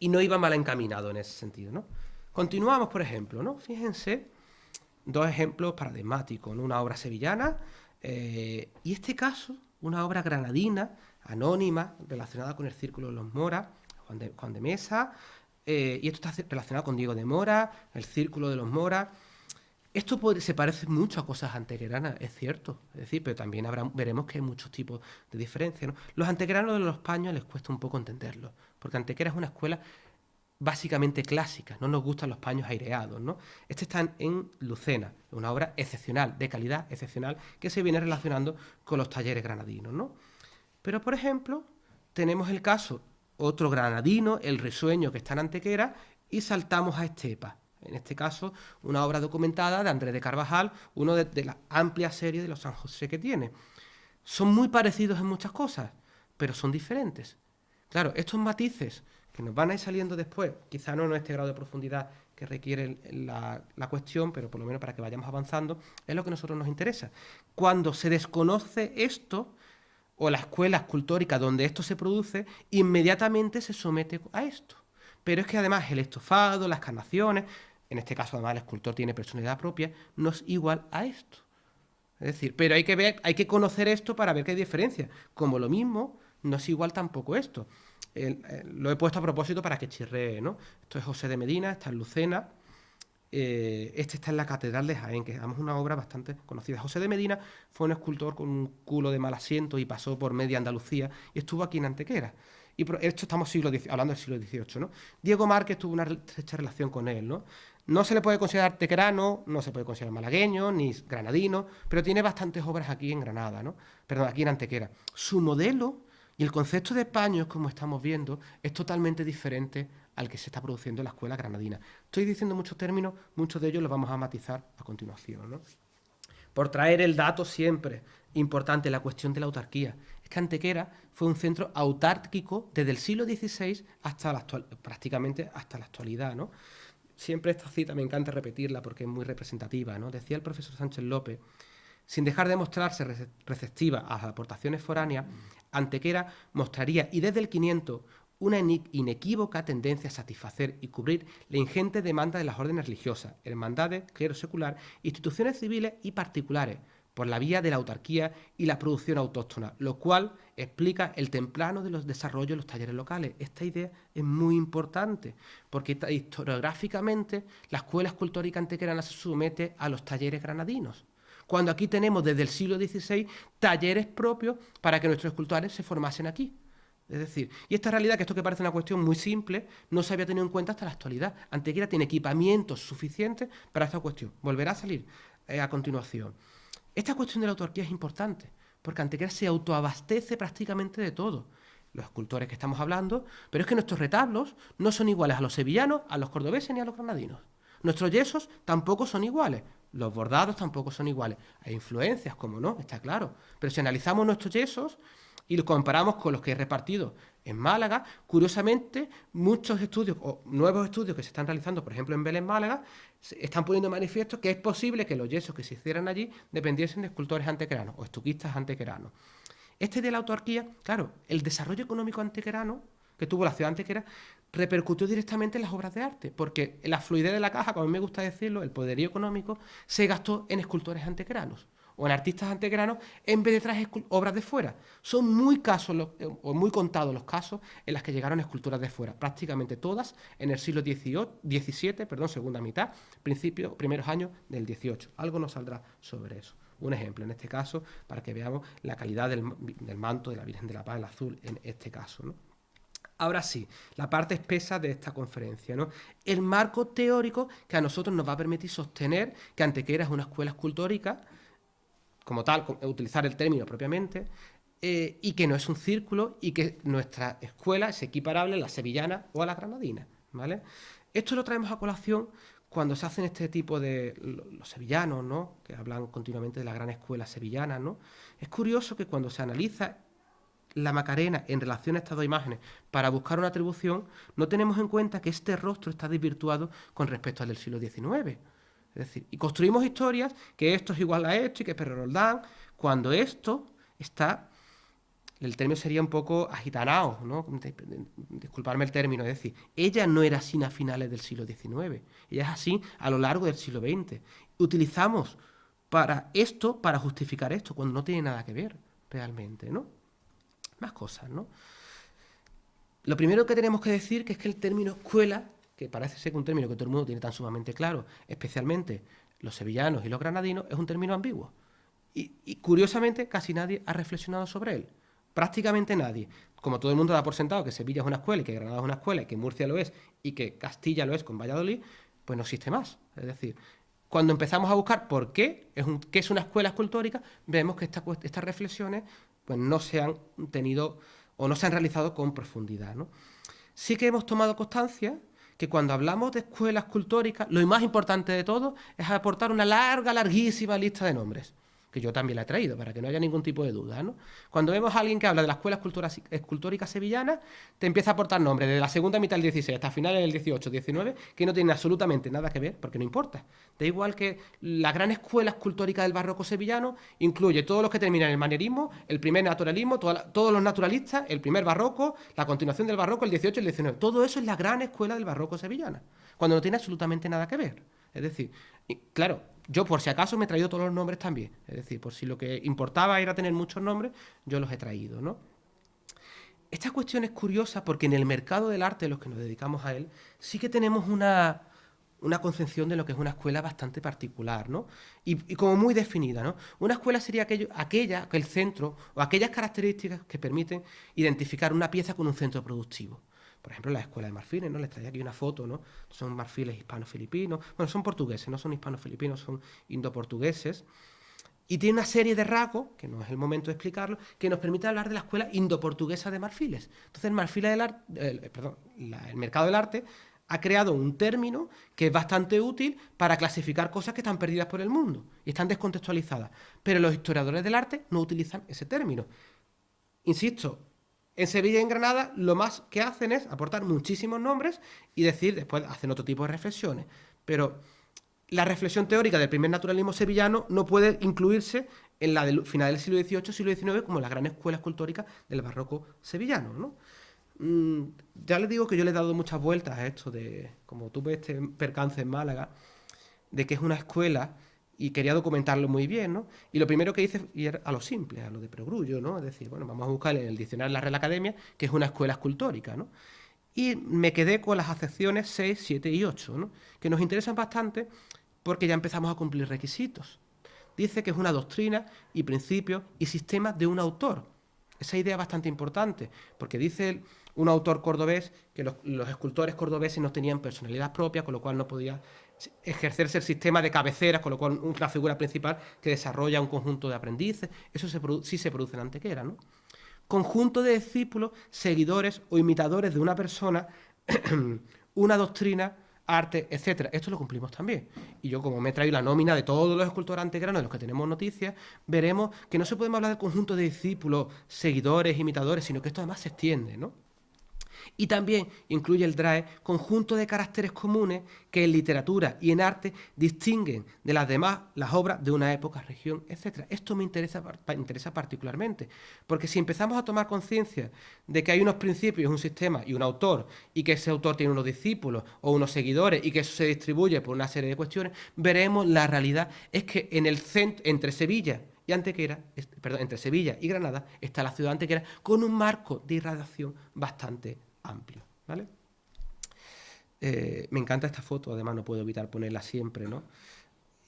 Speaker 2: Y no iba mal encaminado en ese sentido, ¿no? Continuamos, por ejemplo, ¿no? Fíjense, dos ejemplos paradigmáticos, ¿no? Una obra sevillana y este caso, una obra granadina, anónima, relacionada con el Círculo de los Mora, Juan de Mesa, y esto está relacionado con Diego de Mora, el Círculo de los Mora. Esto se parece mucho a cosas antequeranas, es cierto, es decir, pero también veremos que hay muchos tipos de diferencias, ¿no? Los antequeranos de los paños les cuesta un poco entenderlo, porque Antequera es una escuela básicamente clásica, no nos gustan los paños aireados, ¿no? Este está en Lucena, una obra excepcional, de calidad excepcional, que se viene relacionando con los talleres granadinos, ¿no? Pero, por ejemplo, tenemos el caso, otro granadino, el Risueño, que está en Antequera, y saltamos a Estepa. En este caso, una obra documentada de Andrés de Carvajal, uno de la amplia serie de los San José que tiene. Son muy parecidos en muchas cosas, pero son diferentes. Claro, estos matices que nos van a ir saliendo después, quizá no en este grado de profundidad que requiere la cuestión, pero por lo menos para que vayamos avanzando, es lo que a nosotros nos interesa. Cuando se desconoce esto, o la escuela escultórica donde esto se produce, inmediatamente se somete a esto. Pero es que además el estofado, las carnaciones, en este caso además el escultor tiene personalidad propia, no es igual a esto. Es decir, pero hay que conocer esto para ver que hay diferencia. Como lo mismo, no es igual tampoco esto. lo he puesto a propósito para que chirree, ¿no? Esto es José de Medina, está en Lucena. Este está en la Catedral de Jaén, que es una obra bastante conocida. José de Medina fue un escultor con un culo de mal asiento y pasó por media Andalucía y estuvo aquí en Antequera. Y esto estamos hablando del siglo XVIII, ¿no? Diego Márquez tuvo una estrecha relación con él, ¿no? No se le puede considerar antequerano, no se puede considerar malagueño, ni granadino, pero tiene bastantes obras aquí en Granada, ¿no? Perdón, aquí en Antequera. Su modelo y el concepto de paños, como estamos viendo, es totalmente diferente al que se está produciendo en la escuela granadina. Estoy diciendo muchos términos, muchos de ellos los vamos a matizar a continuación, ¿no? Por traer el dato siempre importante, la cuestión de la autarquía. Es que Antequera fue un centro autárquico desde el siglo XVI hasta la prácticamente hasta la actualidad, ¿no? Siempre esta cita me encanta repetirla porque es muy representativa, ¿no? Decía el profesor Sánchez López: sin dejar de mostrarse receptiva a las aportaciones foráneas, Antequera mostraría, y desde el 500, una inequívoca tendencia a satisfacer y cubrir la ingente demanda de las órdenes religiosas, hermandades, clero secular, instituciones civiles y particulares, por la vía de la autarquía y la producción autóctona, lo cual explica el temprano de los desarrollos de los talleres locales. Esta idea es muy importante, porque historiográficamente la escuela escultórica antequerana se somete a los talleres granadinos, cuando aquí tenemos desde el siglo XVI talleres propios para que nuestros escultores se formasen aquí. Es decir, y esta realidad, que esto que parece una cuestión muy simple, no se había tenido en cuenta hasta la actualidad. Antequera tiene equipamientos suficientes para esta cuestión. Volverá a salir a continuación. Esta cuestión de la autarquía es importante, porque Antequera se autoabastece prácticamente de todo. Los escultores que estamos hablando, pero es que nuestros retablos no son iguales a los sevillanos, a los cordobeses ni a los granadinos. Nuestros yesos tampoco son iguales. Los bordados tampoco son iguales. Hay influencias, como no, está claro. Pero si analizamos nuestros yesos y los comparamos con los que he repartido en Málaga, curiosamente, muchos estudios o nuevos estudios que se están realizando, por ejemplo en Vélez, Málaga, están poniendo de manifiesto que es posible que los yesos que se hicieran allí dependiesen de escultores antequeranos o estuquistas antequeranos. Este de la autarquía, claro, el desarrollo económico antequerano que tuvo la ciudad antequera repercutió directamente en las obras de arte, porque la fluidez de la caja, como a mí me gusta decirlo, el poderío económico, se gastó en escultores antequeranos o en artistas antequeranos en vez de traer obras de fuera. Son muy muy contados los casos en los que llegaron esculturas de fuera, prácticamente todas en el siglo XVII, segunda mitad, primeros años del XVIII. Algo nos saldrá sobre eso. Un ejemplo, en este caso, para que veamos la calidad del manto de la Virgen de la Paz, el azul, en este caso, ¿no? Ahora sí, la parte espesa de esta conferencia, ¿no? El marco teórico que a nosotros nos va a permitir sostener que Antequera es una escuela escultórica, como tal, utilizar el término propiamente, y que no es un círculo y que nuestra escuela es equiparable a la sevillana o a la granadina, ¿vale? Esto lo traemos a colación cuando se hacen este tipo de los sevillanos, ¿no? Que hablan continuamente de la gran escuela sevillana, ¿no? Es curioso que cuando se analiza la Macarena en relación a estas dos imágenes para buscar una atribución, no tenemos en cuenta que este rostro está desvirtuado con respecto al del siglo XIX. Es decir, y construimos historias que esto es igual a esto y que Perro Roldán, cuando esto está, el término sería un poco agitanado, ¿no? Disculparme el término, es decir, ella no era así a finales del siglo XIX, ella es así a lo largo del siglo XX. Utilizamos para esto, para justificar esto, cuando no tiene nada que ver realmente, ¿no? Más cosas, ¿no? Lo primero que tenemos que decir que es que el término escuela, que parece ser un término que todo el mundo tiene tan sumamente claro, especialmente los sevillanos y los granadinos, es un término ambiguo. Y curiosamente casi nadie ha reflexionado sobre él. Prácticamente nadie. Como todo el mundo da por sentado que Sevilla es una escuela y que Granada es una escuela y que Murcia lo es y que Castilla lo es con Valladolid, pues no existe más. Es decir, cuando empezamos a buscar por qué es una escuela escultórica, vemos que estas reflexiones pues no se han tenido o no se han realizado con profundidad, ¿no? Sí que hemos tomado constancia que cuando hablamos de escuelas escultóricas, lo más importante de todo es aportar una larguísima lista de nombres, que yo también la he traído, para que no haya ningún tipo de duda, ¿no? Cuando vemos a alguien que habla de la escuela escultórica sevillana, te empieza a aportar nombres desde la segunda mitad del 16 hasta finales del 18, 19, que no tienen absolutamente nada que ver, porque no importa. Da igual que la gran escuela escultórica del barroco sevillano incluye todos los que terminan en el manierismo, el primer naturalismo, todos los naturalistas, el primer barroco, la continuación del barroco, el 18 y el 19. Todo eso es la gran escuela del barroco sevillana, cuando no tiene absolutamente nada que ver. Es decir, claro, yo por si acaso me he traído todos los nombres también. Es decir, por si lo que importaba era tener muchos nombres, yo los he traído, ¿no? esta cuestión es curiosa porque en el mercado del arte, los que nos dedicamos a él, sí que tenemos una concepción de lo que es una escuela bastante particular, ¿no? Y como muy definida, ¿no? Una escuela sería aquel centro o aquellas características que permiten identificar una pieza con un centro productivo. Por ejemplo, la escuela de marfiles, ¿no? Les traía aquí una foto, ¿no? Son marfiles hispano-filipinos. Bueno, son portugueses, no son hispano-filipinos, son indo-portugueses. Y tiene una serie de rasgos, que no es el momento de explicarlo, que nos permite hablar de la escuela indo-portuguesa de marfiles. Entonces, el mercado del arte ha creado un término que es bastante útil para clasificar cosas que están perdidas por el mundo y están descontextualizadas. Pero los historiadores del arte no utilizan ese término. Insisto, en Sevilla y en Granada lo más que hacen es aportar muchísimos nombres y decir, después hacen otro tipo de reflexiones. Pero la reflexión teórica del primer naturalismo sevillano no puede incluirse en la del final del siglo XVIII, siglo XIX, como las grandes escuelas escultóricas del barroco sevillano, ¿no? Ya les digo que yo le he dado muchas vueltas a esto de, como tuve este percance en Málaga, de que es una escuela y quería documentarlo muy bien, ¿no? Y lo primero que hice era a lo simple, a lo de Perogrullo, ¿no? Es decir, bueno, vamos a buscar en el diccionario de la Real Academia que es una escuela escultórica, ¿no? Y me quedé con las acepciones 6, 7 y 8, ¿no? Que nos interesan bastante porque ya empezamos a cumplir requisitos. Dice que es una doctrina y principios y sistemas de un autor. Esa idea es bastante importante, porque dice un autor cordobés que los escultores cordobeses no tenían personalidad propia, con lo cual no podía ejercerse el sistema de cabeceras, con lo cual una figura principal que desarrolla un conjunto de aprendices. Eso sí se produce en Antequera, ¿no? Conjunto de discípulos, seguidores o imitadores de una persona, una doctrina, arte, etcétera. Esto lo cumplimos también. Y yo, como me he traído la nómina de todos los escultores antequeranos de los que tenemos noticias, veremos que no se podemos hablar del conjunto de discípulos, seguidores, imitadores, sino que esto además se extiende, ¿no? Y también incluye el DRAE conjunto de caracteres comunes que en literatura y en arte distinguen de las demás las obras de una época, región, etc. Esto me interesa particularmente, porque si empezamos a tomar conciencia de que hay unos principios, un sistema y un autor, y que ese autor tiene unos discípulos o unos seguidores, y que eso se distribuye por una serie de cuestiones, veremos la realidad es que en el centro, entre Sevilla y Antequera, entre Sevilla y Granada, está la ciudad de Antequera con un marco de irradiación bastante amplio, ¿vale? Me encanta esta foto, además no puedo evitar ponerla siempre, ¿no?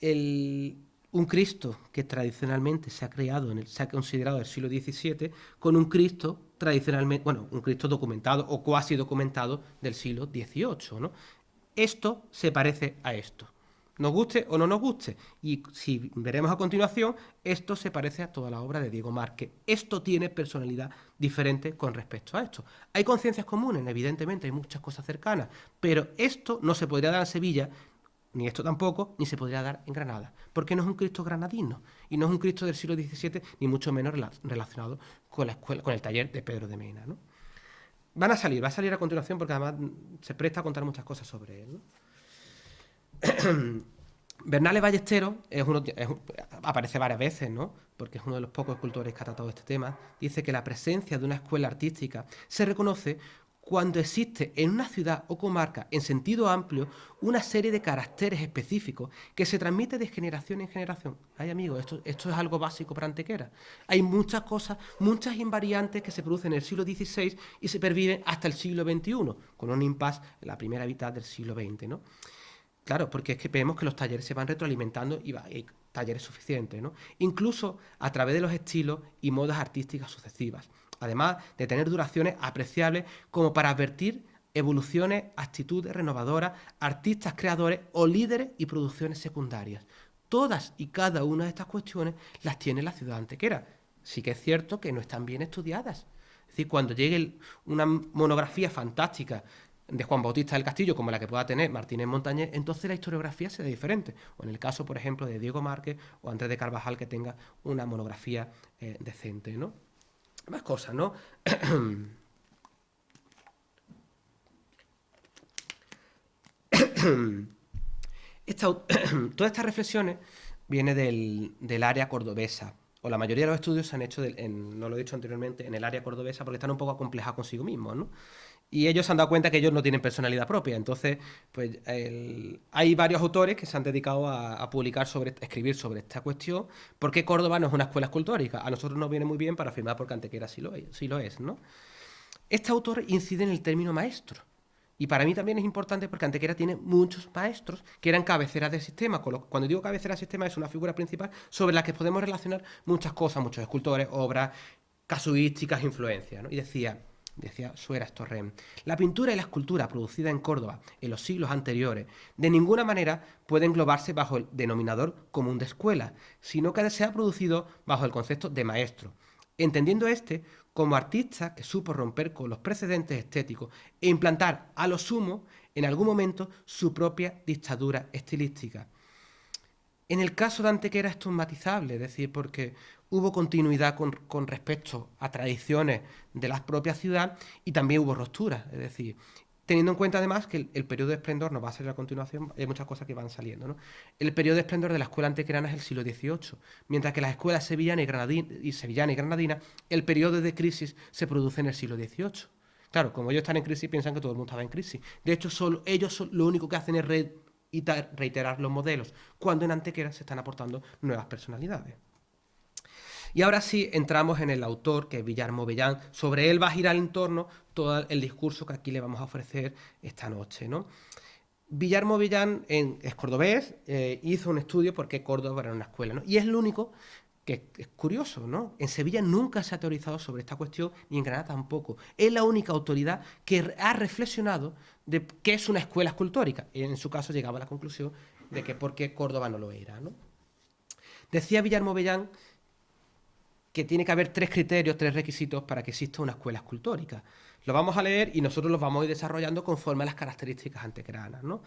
Speaker 2: Un Cristo que tradicionalmente se ha considerado del siglo XVII, con un Cristo tradicionalmente, bueno, un Cristo documentado o cuasi documentado del siglo XVIII, ¿no? Esto se parece a esto. Nos guste o no nos guste. Y si veremos a continuación, esto se parece a toda la obra de Diego Márquez. Esto tiene personalidad diferente con respecto a esto. Hay conciencias comunes, evidentemente, hay muchas cosas cercanas, pero esto no se podría dar en Sevilla, ni esto tampoco, ni se podría dar en Granada, porque no es un Cristo granadino, y no es un Cristo del siglo XVII, ni mucho menos relacionado con la escuela, con el taller de Pedro de Mena, ¿no? Va a salir a continuación, porque además se presta a contar muchas cosas sobre él, ¿no? Bernales Ballesteros aparece varias veces, ¿no? Porque es uno de los pocos escultores que ha tratado este tema. Dice que la presencia de una escuela artística se reconoce cuando existe en una ciudad o comarca, en sentido amplio, una serie de caracteres específicos que se transmite de generación en generación. Ay, amigos, esto es algo básico para Antequera. Hay muchas cosas, muchas invariantes que se producen en el siglo XVI y se perviven hasta el siglo XXI, con un impasse en la primera mitad del siglo XX, ¿no? Claro, porque es que vemos que los talleres se van retroalimentando y hay talleres suficientes, ¿no? Incluso a través de los estilos y modas artísticas sucesivas. Además de tener duraciones apreciables como para advertir evoluciones, actitudes renovadoras, artistas creadores o líderes y producciones secundarias. Todas y cada una de estas cuestiones las tiene la ciudad antequera. Sí que es cierto que no están bien estudiadas. Es decir, cuando llegue una monografía fantástica de Juan Bautista del Castillo, como la que pueda tener Martínez Montañés, entonces la historiografía será diferente. O en el caso, por ejemplo, de Diego Márquez o Andrés de Carvajal, que tenga una monografía decente, ¿no? Más cosas, ¿no? Todas estas reflexiones vienen del área cordobesa, o la mayoría de los estudios se han hecho, no lo he dicho anteriormente, en el área cordobesa, porque están un poco acomplejados consigo mismos, ¿no? Y ellos se han dado cuenta que ellos no tienen personalidad propia. Entonces, pues hay varios autores que se han dedicado a escribir sobre esta cuestión, porque Córdoba no es una escuela escultórica. A nosotros nos viene muy bien para afirmar porque Antequera sí lo es, ¿no? Este autor incide en el término maestro. Y para mí también es importante porque Antequera tiene muchos maestros que eran cabeceras del sistema. Cuando digo cabecera del sistema es una figura principal sobre la que podemos relacionar muchas cosas, muchos escultores, obras, casuísticas, influencias, ¿no? Y decía Sueras Torrent, la pintura y la escultura producida en Córdoba en los siglos anteriores de ninguna manera puede englobarse bajo el denominador común de escuela, sino que se ha producido bajo el concepto de maestro, entendiendo este como artista que supo romper con los precedentes estéticos e implantar a lo sumo en algún momento su propia dictadura estilística. En el caso de Antequera esto es matizable, es decir, porque hubo continuidad con respecto a tradiciones de la propia ciudad y también hubo rupturas, es decir, teniendo en cuenta además que el periodo de esplendor nos va a ser a continuación, hay muchas cosas que van saliendo, ¿no? El periodo de esplendor de la escuela antequerana es el siglo XVIII, mientras que las escuelas sevillana y granadina, el periodo de crisis se produce en el siglo XVIII. Claro, como ellos están en crisis, piensan que todo el mundo estaba en crisis. De hecho, ellos lo único que hacen es reiterar los modelos, cuando en Antequera se están aportando nuevas personalidades. Y ahora sí entramos en el autor, que es Villar Movellán. Sobre él va a girar en torno todo el discurso que aquí le vamos a ofrecer esta noche, ¿no? Villar Movellán es cordobés, hizo un estudio porque Córdoba era una escuela, ¿no? Y es lo único que es curioso, ¿no? En Sevilla nunca se ha teorizado sobre esta cuestión, ni en Granada tampoco. Es la única autoridad que ha reflexionado de qué es una escuela escultórica. Y en su caso llegaba a la conclusión de que por qué Córdoba no lo era, ¿no? Decía Villar Movellán que tiene que haber 3 criterios, 3 requisitos para que exista una escuela escultórica. Lo vamos a leer y nosotros los vamos a ir desarrollando conforme a las características antequeranas, ¿no?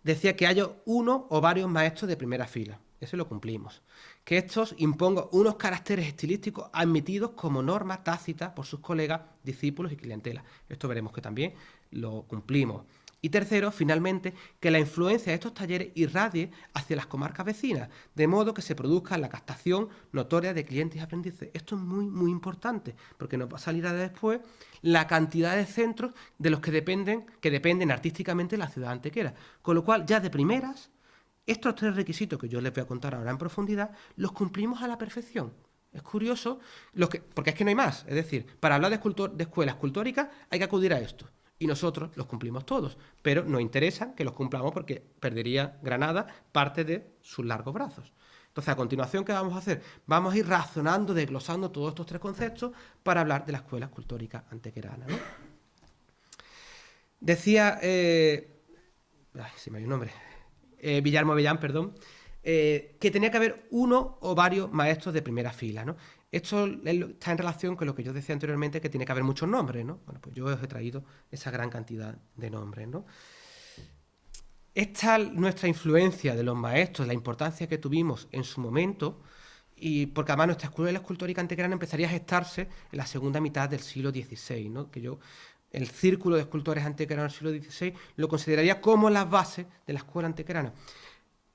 Speaker 2: Decía que haya uno o varios maestros de primera fila. Eso lo cumplimos. Que estos impongan unos caracteres estilísticos admitidos como norma tácita por sus colegas, discípulos y clientela. Esto veremos que también lo cumplimos. Y tercero, finalmente, que la influencia de estos talleres irradie hacia las comarcas vecinas, de modo que se produzca la captación notoria de clientes y aprendices. Esto es muy, muy importante, porque nos va a salir después la cantidad de centros de los que dependen artísticamente de la ciudad antequera. Con lo cual, ya de primeras, estos 3 requisitos que yo les voy a contar ahora en profundidad, los cumplimos a la perfección. Es curioso, porque es que no hay más. Es decir, para hablar de escuelas escultóricas hay que acudir a esto. Y nosotros los cumplimos todos, pero nos interesa que los cumplamos porque perdería Granada parte de sus largos brazos. Entonces, a continuación, ¿qué vamos a hacer? Vamos a ir razonando, desglosando todos estos 3 conceptos para hablar de la escuela escultórica antequerana, ¿no? Decía, se me ha ido un nombre, Villar Movellán, perdón, que tenía que haber uno o varios maestros de primera fila, ¿no? Esto está en relación con lo que yo decía anteriormente, que tiene que haber muchos nombres, ¿no? Bueno, pues yo os he traído esa gran cantidad de nombres, ¿no? Esta nuestra influencia de los maestros, la importancia que tuvimos en su momento, y porque además nuestra escuela escultórica antequerana empezaría a gestarse en la segunda mitad del siglo XVI, ¿no? Que yo, el círculo de escultores antequeranos del siglo XVI, lo consideraría como las bases de la escuela antequerana.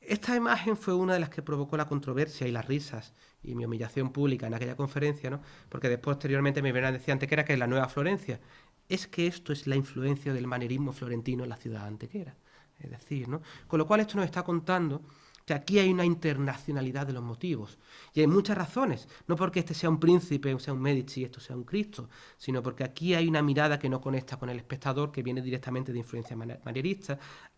Speaker 2: Esta imagen fue una de las que provocó la controversia y las risas y mi humillación pública en aquella conferencia, ¿no? Porque después, posteriormente, me venían a decir Antequera que es la nueva Florencia. Es que esto es la influencia del manierismo florentino en la ciudad antequera. Es decir, ¿no? Con lo cual esto nos está contando que aquí hay una internacionalidad de los motivos. Y hay muchas razones. No porque este sea un príncipe, o sea un Medici, esto sea un Cristo, sino porque aquí hay una mirada que no conecta con el espectador, que viene directamente de influencia manierista.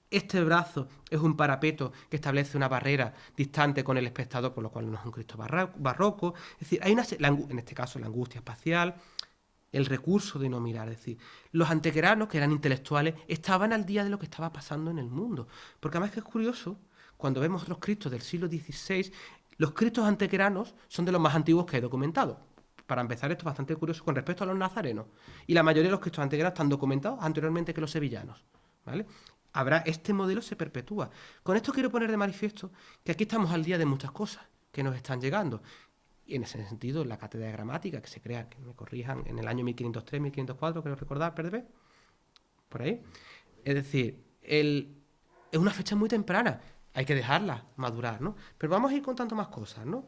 Speaker 2: Este brazo es un parapeto que establece una barrera distante con el espectador, por lo cual no es un Cristo barroco. Es decir, hay en este caso la angustia espacial, el recurso de no mirar. Es decir, los antequeranos, que eran intelectuales, estaban al día de lo que estaba pasando en el mundo. Porque además que es curioso, cuando vemos otros Cristos del siglo XVI, los Cristos antequeranos son de los más antiguos que he documentado. Para empezar, esto es bastante curioso con respecto a los nazarenos. Y la mayoría de los Cristos antequeranos están documentados anteriormente que los sevillanos, ¿vale? Este modelo se perpetúa. Con esto quiero poner de manifiesto que aquí estamos al día de muchas cosas que nos están llegando. Y en ese sentido, la cátedra de gramática que se crea, que me corrijan, en el año 1503, 1504, creo recordar, PDB, por ahí. Es decir, es una fecha muy temprana. Hay que dejarla madurar, ¿no? Pero vamos a ir contando más cosas, ¿no?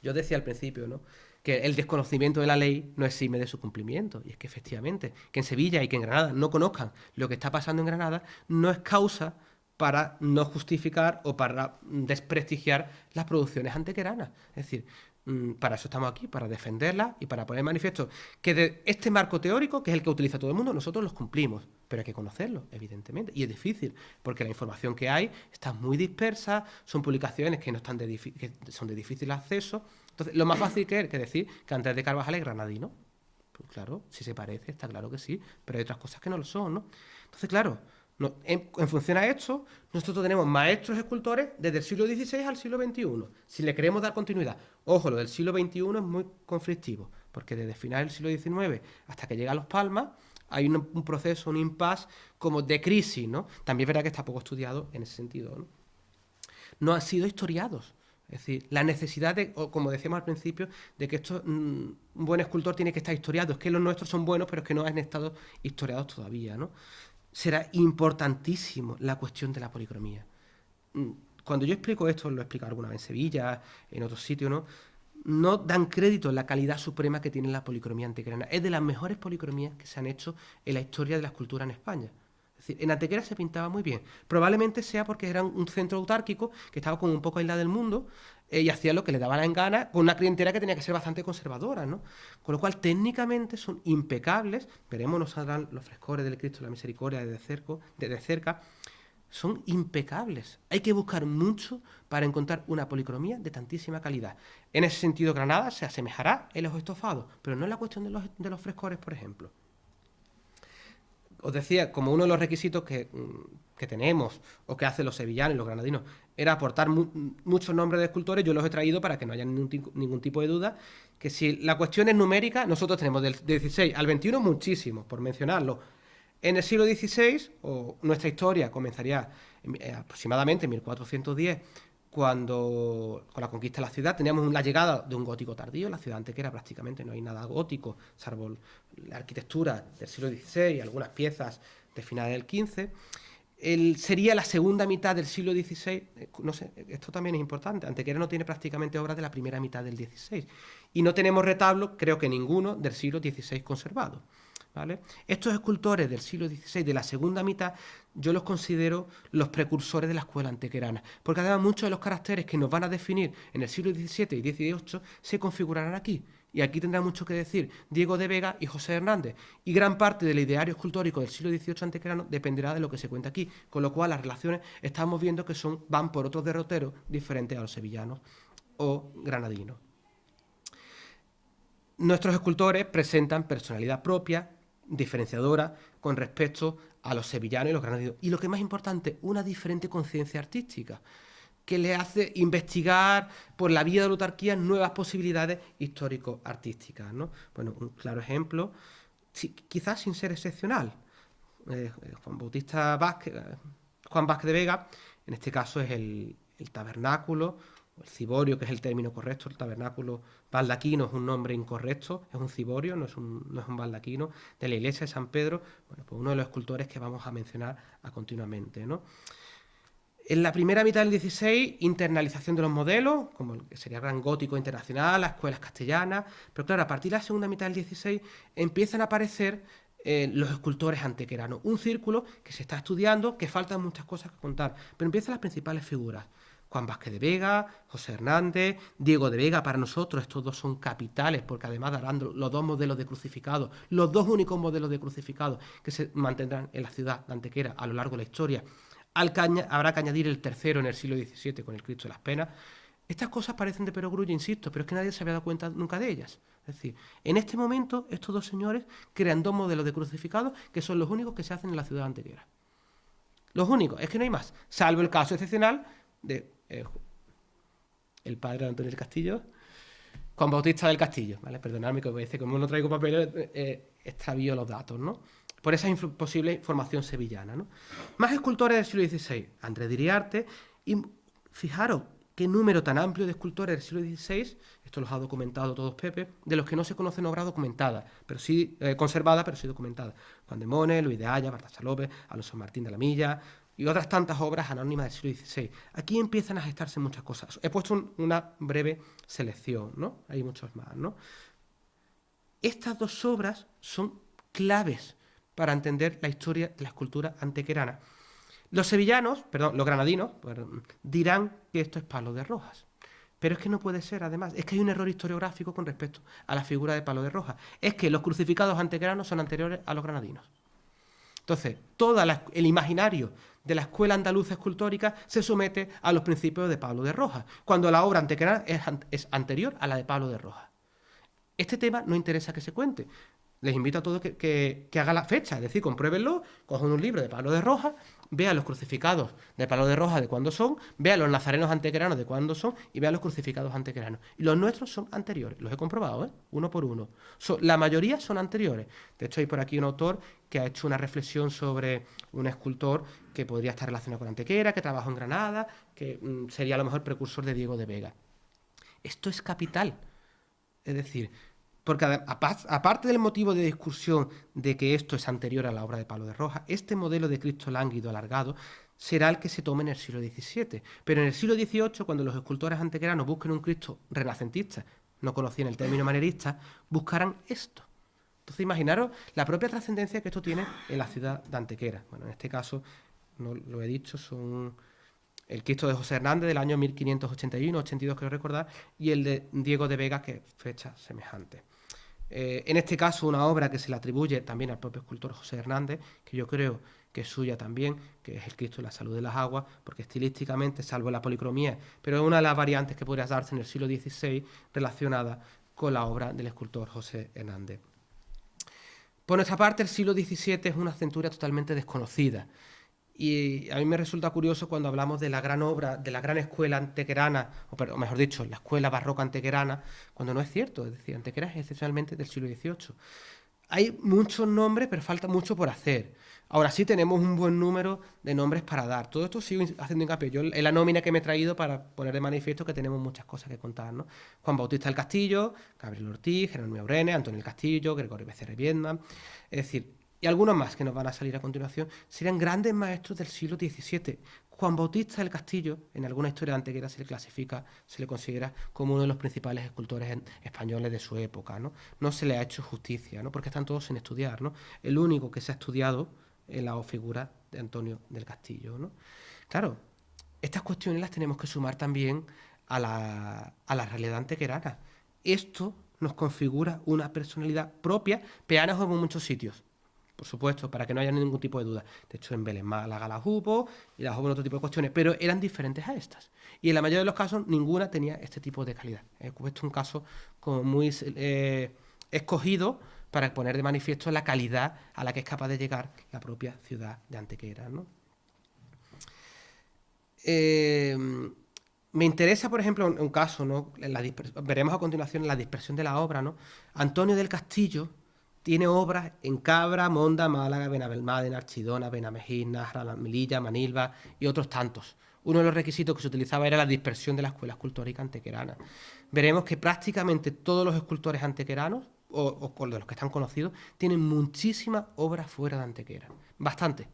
Speaker 2: Yo decía al principio, ¿no?, que el desconocimiento de la ley no exime de su cumplimiento. Y es que efectivamente, que en Sevilla y que en Granada no conozcan lo que está pasando en Granada no es causa para no justificar o para desprestigiar las producciones antequeranas. Es decir, Para eso estamos aquí, para defenderla y para poner en manifiesto que de este marco teórico, que es el que utiliza todo el mundo, nosotros los cumplimos, pero hay que conocerlo, evidentemente, y es difícil, porque la información que hay está muy dispersa, son publicaciones que no están que son de difícil acceso. Entonces, lo más fácil que decir que Andrés de Carvajal es granadino. Pues claro, si se parece, está claro que sí, pero hay otras cosas que no lo son, ¿no? Entonces, claro, en función a esto, nosotros tenemos maestros escultores desde el siglo XVI al siglo XXI. Si le queremos dar continuidad, ojo, lo del siglo XXI es muy conflictivo, porque desde el final del siglo XIX hasta que llega a Los Palmas hay un proceso, un impasse como de crisis, ¿no? También es verdad que está poco estudiado en ese sentido, ¿no? No han sido historiados. Es decir, la necesidad de, o como decíamos al principio, de que un buen escultor tiene que estar historiado. Es que los nuestros son buenos, pero es que no han estado historiados todavía, ¿no? Será importantísimo la cuestión de la policromía. Cuando yo explico esto, lo he explicado alguna vez en Sevilla, en otros sitios, ¿no? No dan crédito a la calidad suprema que tiene la policromía antequerana. Es de las mejores policromías que se han hecho en la historia de la escultura en España. Es decir, en Antequera se pintaba muy bien. Probablemente sea porque era un centro autárquico que estaba como un poco aislado del mundo y hacía lo que le daba la gana con una clientela que tenía que ser bastante conservadora, ¿no? Con lo cual, técnicamente son impecables. Veremos, nos saldrán los frescores del Cristo de la Misericordia desde cerca. Son impecables. Hay que buscar mucho para encontrar una policromía de tantísima calidad. En ese sentido, Granada se asemejará en los estofados, pero no en la cuestión de los frescores, por ejemplo. Os decía, como uno de los requisitos que tenemos, o que hacen los sevillanos y los granadinos, era aportar muchos nombres de escultores, yo los he traído para que no haya ningún tipo de duda, que si la cuestión es numérica, nosotros tenemos del 16 al 21 muchísimos, por mencionarlo. En el siglo XVI, nuestra historia comenzaría aproximadamente en 1410, cuando con la conquista de la ciudad teníamos la llegada de un gótico tardío. En la ciudad Antequera prácticamente no hay nada gótico, salvo la arquitectura del siglo XVI y algunas piezas de finales del XV. Sería la segunda mitad del siglo XVI, no sé, esto también es importante, Antequera no tiene prácticamente obras de la primera mitad del XVI, y no tenemos retablos, creo que ninguno, del siglo XVI conservado. ¿Vale? Estos escultores del siglo XVI, de la segunda mitad, yo los considero los precursores de la escuela antequerana, porque además muchos de los caracteres que nos van a definir en el siglo XVII y XVIII se configurarán aquí, y aquí tendrá mucho que decir Diego de Vega y José Hernández, y gran parte del ideario escultórico del siglo XVIII antequerano dependerá de lo que se cuenta aquí, con lo cual las relaciones estamos viendo que van por otros derroteros diferentes a los sevillanos o granadinos. Nuestros escultores presentan personalidad propia, diferenciadora con respecto a los sevillanos y los granadinos. Y lo que es más importante, una diferente conciencia artística que le hace investigar por la vía de la autarquía nuevas posibilidades histórico-artísticas, ¿no? Bueno, un claro ejemplo, quizás sin ser excepcional, Juan Vázquez de Vega, en este caso es el tabernáculo, o el ciborio, que es el término correcto. El tabernáculo baldaquino es un nombre incorrecto, es un ciborio, no es un baldaquino, de la iglesia de San Pedro, bueno, pues uno de los escultores que vamos a mencionar continuamente, ¿no? En la primera mitad del XVI, internalización de los modelos, como el que sería el Gran Gótico Internacional, las escuelas castellanas, pero claro, a partir de la segunda mitad del XVI empiezan a aparecer los escultores antequeranos, un círculo que se está estudiando, que faltan muchas cosas que contar, pero empiezan las principales figuras. Juan Vázquez de Vega, José Hernández, Diego de Vega. Para nosotros estos dos son capitales, porque además darán los dos modelos de crucificados, los dos únicos modelos de crucificados que se mantendrán en la ciudad de Antequera a lo largo de la historia. Habrá que añadir el tercero en el siglo XVII con el Cristo de las Penas. Estas cosas parecen de perogrullo, insisto, pero es que nadie se había dado cuenta nunca de ellas. Es decir, en este momento estos dos señores crean dos modelos de crucificados que son los únicos que se hacen en la ciudad de Antequera. Los únicos, es que no hay más, salvo el caso excepcional de el padre de Antonio del Castillo, Juan Bautista del Castillo, ¿vale? Perdonadme que veces, como no traigo papeles, extravío los datos, ¿no? Por esa posible formación sevillana, ¿no? Más escultores del siglo XVI, Andrés de Iriarte, y fijaros qué número tan amplio de escultores del siglo XVI, esto los ha documentado todos Pepe, de los que no se conocen obras documentadas, pero sí conservadas, pero sí documentadas. Juan de Mones, Luis de Haya, Baltasar López, Alonso Martín de la Milla, y otras tantas obras anónimas del siglo XVI. Aquí empiezan a gestarse muchas cosas. He puesto una breve selección, ¿no? Hay muchos más, ¿no? Estas dos obras son claves para entender la historia de la escultura antequerana. Los sevillanos, perdón, los granadinos, dirán que esto es Palo de Rojas. Pero es que no puede ser, además. Es que hay un error historiográfico con respecto a la figura de Palo de Rojas. Es que los crucificados antequeranos son anteriores a los granadinos. Entonces, todo el imaginario de la escuela andaluza escultórica se somete a los principios de Pablo de Rojas, cuando la obra antequerana es anterior a la de Pablo de Rojas. Este tema no interesa que se cuente. Les invito a todos que hagan la fecha, es decir, compruébenlo, cojan un libro de Pablo de Rojas, vean los crucificados de Pablo de Rojas de cuándo son, vean los nazarenos antequeranos de cuándo son y vean los crucificados antequeranos. Y los nuestros son anteriores, los he comprobado, uno por uno. La mayoría son anteriores. De hecho, hay por aquí un autor que ha hecho una reflexión sobre un escultor que podría estar relacionado con Antequera, que trabajó en Granada, que sería a lo mejor precursor de Diego de Vega. Esto es capital. Es decir, porque aparte del motivo de discusión de que esto es anterior a la obra de Pablo de Rojas, este modelo de Cristo lánguido alargado será el que se tome en el siglo XVII. Pero en el siglo XVIII, cuando los escultores antequeranos busquen un Cristo renacentista, no conocían el término manierista, buscarán esto. Entonces imaginaros la propia trascendencia que esto tiene en la ciudad de Antequera. Bueno, en este caso, no lo he dicho, son el Cristo de José Hernández del año 1581-82, creo recordar, y el de Diego de Vega, que fecha semejante. En este caso, una obra que se le atribuye también al propio escultor José Hernández, que yo creo que es suya también, que es el Cristo de la Salud de las Aguas, porque estilísticamente, salvo la policromía, pero es una de las variantes que podría darse en el siglo XVI relacionada con la obra del escultor José Hernández. Por nuestra parte, el siglo XVII es una centuria totalmente desconocida. Y a mí me resulta curioso cuando hablamos de la gran obra, de la gran escuela antequerana, o mejor dicho, la escuela barroca antequerana, cuando no es cierto. Es decir, Antequera es excepcionalmente del siglo XVIII. Hay muchos nombres, pero falta mucho por hacer. Ahora sí tenemos un buen número de nombres para dar. Todo esto sigo haciendo hincapié. Yo en la nómina que me he traído para poner de manifiesto que tenemos muchas cosas que contar, ¿no? Juan Bautista del Castillo, Gabriel Ortiz, Jerónimo Aurene, Antonio del Castillo, Gregorio Becerra Viedma. Es decir, y algunos más que nos van a salir a continuación, serían grandes maestros del siglo XVII. Juan Bautista del Castillo, en alguna historia de Antequera se le clasifica, se le considera como uno de los principales escultores españoles de su época, ¿no? No se le ha hecho justicia, ¿no? Porque están todos sin estudiar, ¿no? El único que se ha estudiado es la figura de Antonio del Castillo, ¿no? Claro, estas cuestiones las tenemos que sumar también a la realidad antequerana. Esto nos configura una personalidad propia, peanas en muchos sitios. Por supuesto, para que no haya ningún tipo de duda. De hecho, en Vélez Málaga las hubo y las hubo en otro tipo de cuestiones, pero eran diferentes a estas. Y en la mayoría de los casos, ninguna tenía este tipo de calidad. He puesto un caso como muy escogido para poner de manifiesto la calidad a la que es capaz de llegar la propia ciudad de Antequera, ¿no? Me interesa, por ejemplo, un caso, ¿no? Veremos a continuación la dispersión de la obra, ¿no? Antonio del Castillo tiene obras en Cabra, Monda, Málaga, Benalmádena, Archidona, Benamejís, Nájera, Melilla, Manilva y otros tantos. Uno de los requisitos que se utilizaba era la dispersión de la escuela escultórica antequerana. Veremos que prácticamente todos los escultores antequeranos, o de los que están conocidos, tienen muchísimas obras fuera de Antequera. Bastante.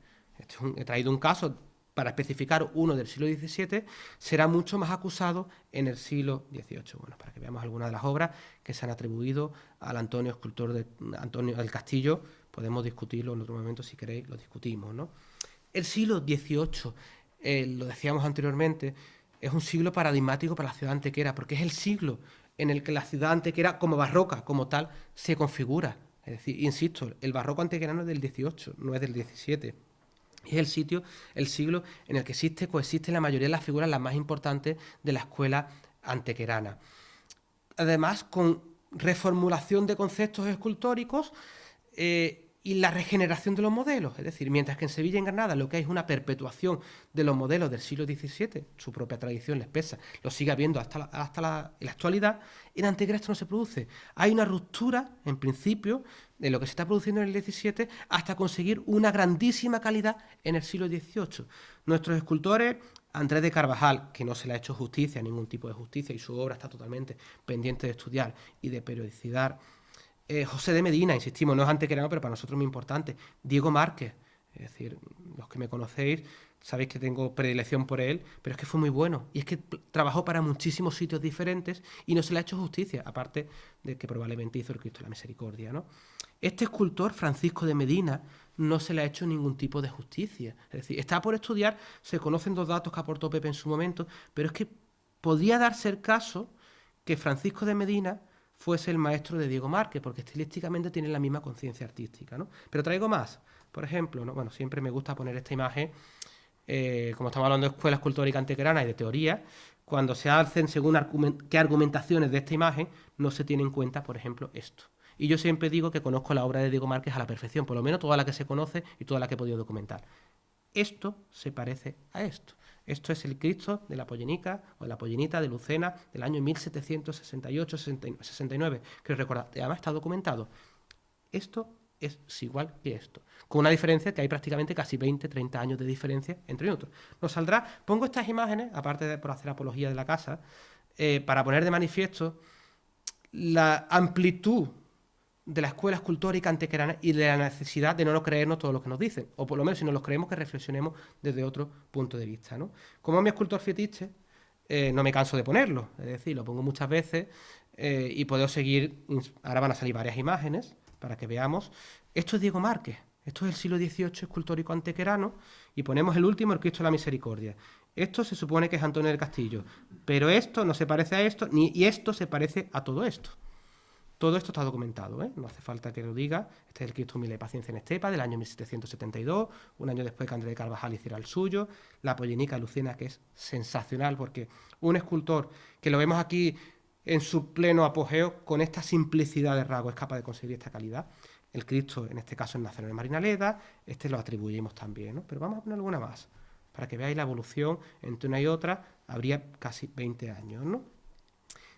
Speaker 2: He traído un caso para especificar uno del siglo XVII, será mucho más acusado en el siglo XVIII. Bueno, para que veamos algunas de las obras que se han atribuido al Antonio, escultor de Antonio del Castillo, podemos discutirlo en otro momento, si queréis, lo discutimos, ¿no? El siglo XVIII, lo decíamos anteriormente, es un siglo paradigmático para la ciudad antequera, porque es el siglo en el que la ciudad antequera, como barroca, como tal, se configura. Es decir, insisto, el barroco antequerano es del XVIII, no es del XVII. Es el siglo en el que coexisten la mayoría de las figuras las más importantes de la escuela antequerana. Además, con reformulación de conceptos escultóricos y la regeneración de los modelos. Es decir, mientras que en Sevilla y en Granada lo que hay es una perpetuación de los modelos del siglo XVII, su propia tradición les pesa, lo sigue habiendo hasta la actualidad, en Antequera esto no se produce. Hay una ruptura, en principio, de lo que se está produciendo en el XVII hasta conseguir una grandísima calidad en el siglo XVIII. Nuestros escultores, Andrés de Carvajal, que no se le ha hecho justicia, ningún tipo de justicia, y su obra está totalmente pendiente de estudiar y de periodicidad. José de Medina, insistimos, no es antequerano, pero para nosotros es muy importante. Diego Márquez, es decir, los que me conocéis sabéis que tengo predilección por él, pero es que fue muy bueno. Y es que trabajó para muchísimos sitios diferentes y no se le ha hecho justicia, aparte de que probablemente hizo el Cristo de la Misericordia, ¿no? Este escultor, Francisco de Medina, no se le ha hecho ningún tipo de justicia. Es decir, está por estudiar, se conocen dos datos que aportó Pepe en su momento, pero es que podría darse el caso que Francisco de Medina fuese el maestro de Diego Márquez, porque estilísticamente tienen la misma conciencia artística, ¿no? Pero traigo más. Por ejemplo, ¿no? Bueno, siempre me gusta poner esta imagen, como estamos hablando de escuela escultórica antequerana y de teoría, cuando se hacen según qué argumentaciones de esta imagen, no se tiene en cuenta, por ejemplo, esto. Y yo siempre digo que conozco la obra de Diego Márquez a la perfección, por lo menos toda la que se conoce y toda la que he podido documentar. Esto se parece a esto. Esto es el Cristo de la Pollenica o de la Pollenita de Lucena del año 1768-69, que recordad, además está documentado. Esto es igual que esto, con una diferencia que hay prácticamente casi 20-30 años de diferencia entre otros. Nos saldrá, pongo estas imágenes, aparte de por hacer apología de la casa, para poner de manifiesto la amplitud de la escuela escultórica antequerana y de la necesidad de no creernos todo lo que nos dicen, o por lo menos si no los creemos que reflexionemos desde otro punto de vista, ¿no? Como mi escultor fetiche, no me canso de ponerlo, es decir, lo pongo muchas veces y puedo seguir, ahora van a salir varias imágenes para que veamos. Esto es Diego Márquez, esto es el siglo XVIII escultórico antequerano y ponemos el último, el Cristo de la Misericordia. Esto se supone que es Antonio del Castillo, pero esto no se parece a esto, y esto se parece a todo esto. Todo esto está documentado, ¿eh? No hace falta que lo diga. Este es el Cristo humilde de paciencia en estepa, del año 1772, un año después que Andrés de Carvajal hiciera el suyo. La Pollenica de Lucena, que es sensacional, porque un escultor que lo vemos aquí en su pleno apogeo, con esta simplicidad de rasgo, es capaz de conseguir esta calidad. El Cristo, en este caso, es Nazareno de Marinaleda, este lo atribuimos también, ¿no? Pero vamos a poner alguna más, para que veáis la evolución entre una y otra, habría casi 20 años, ¿no?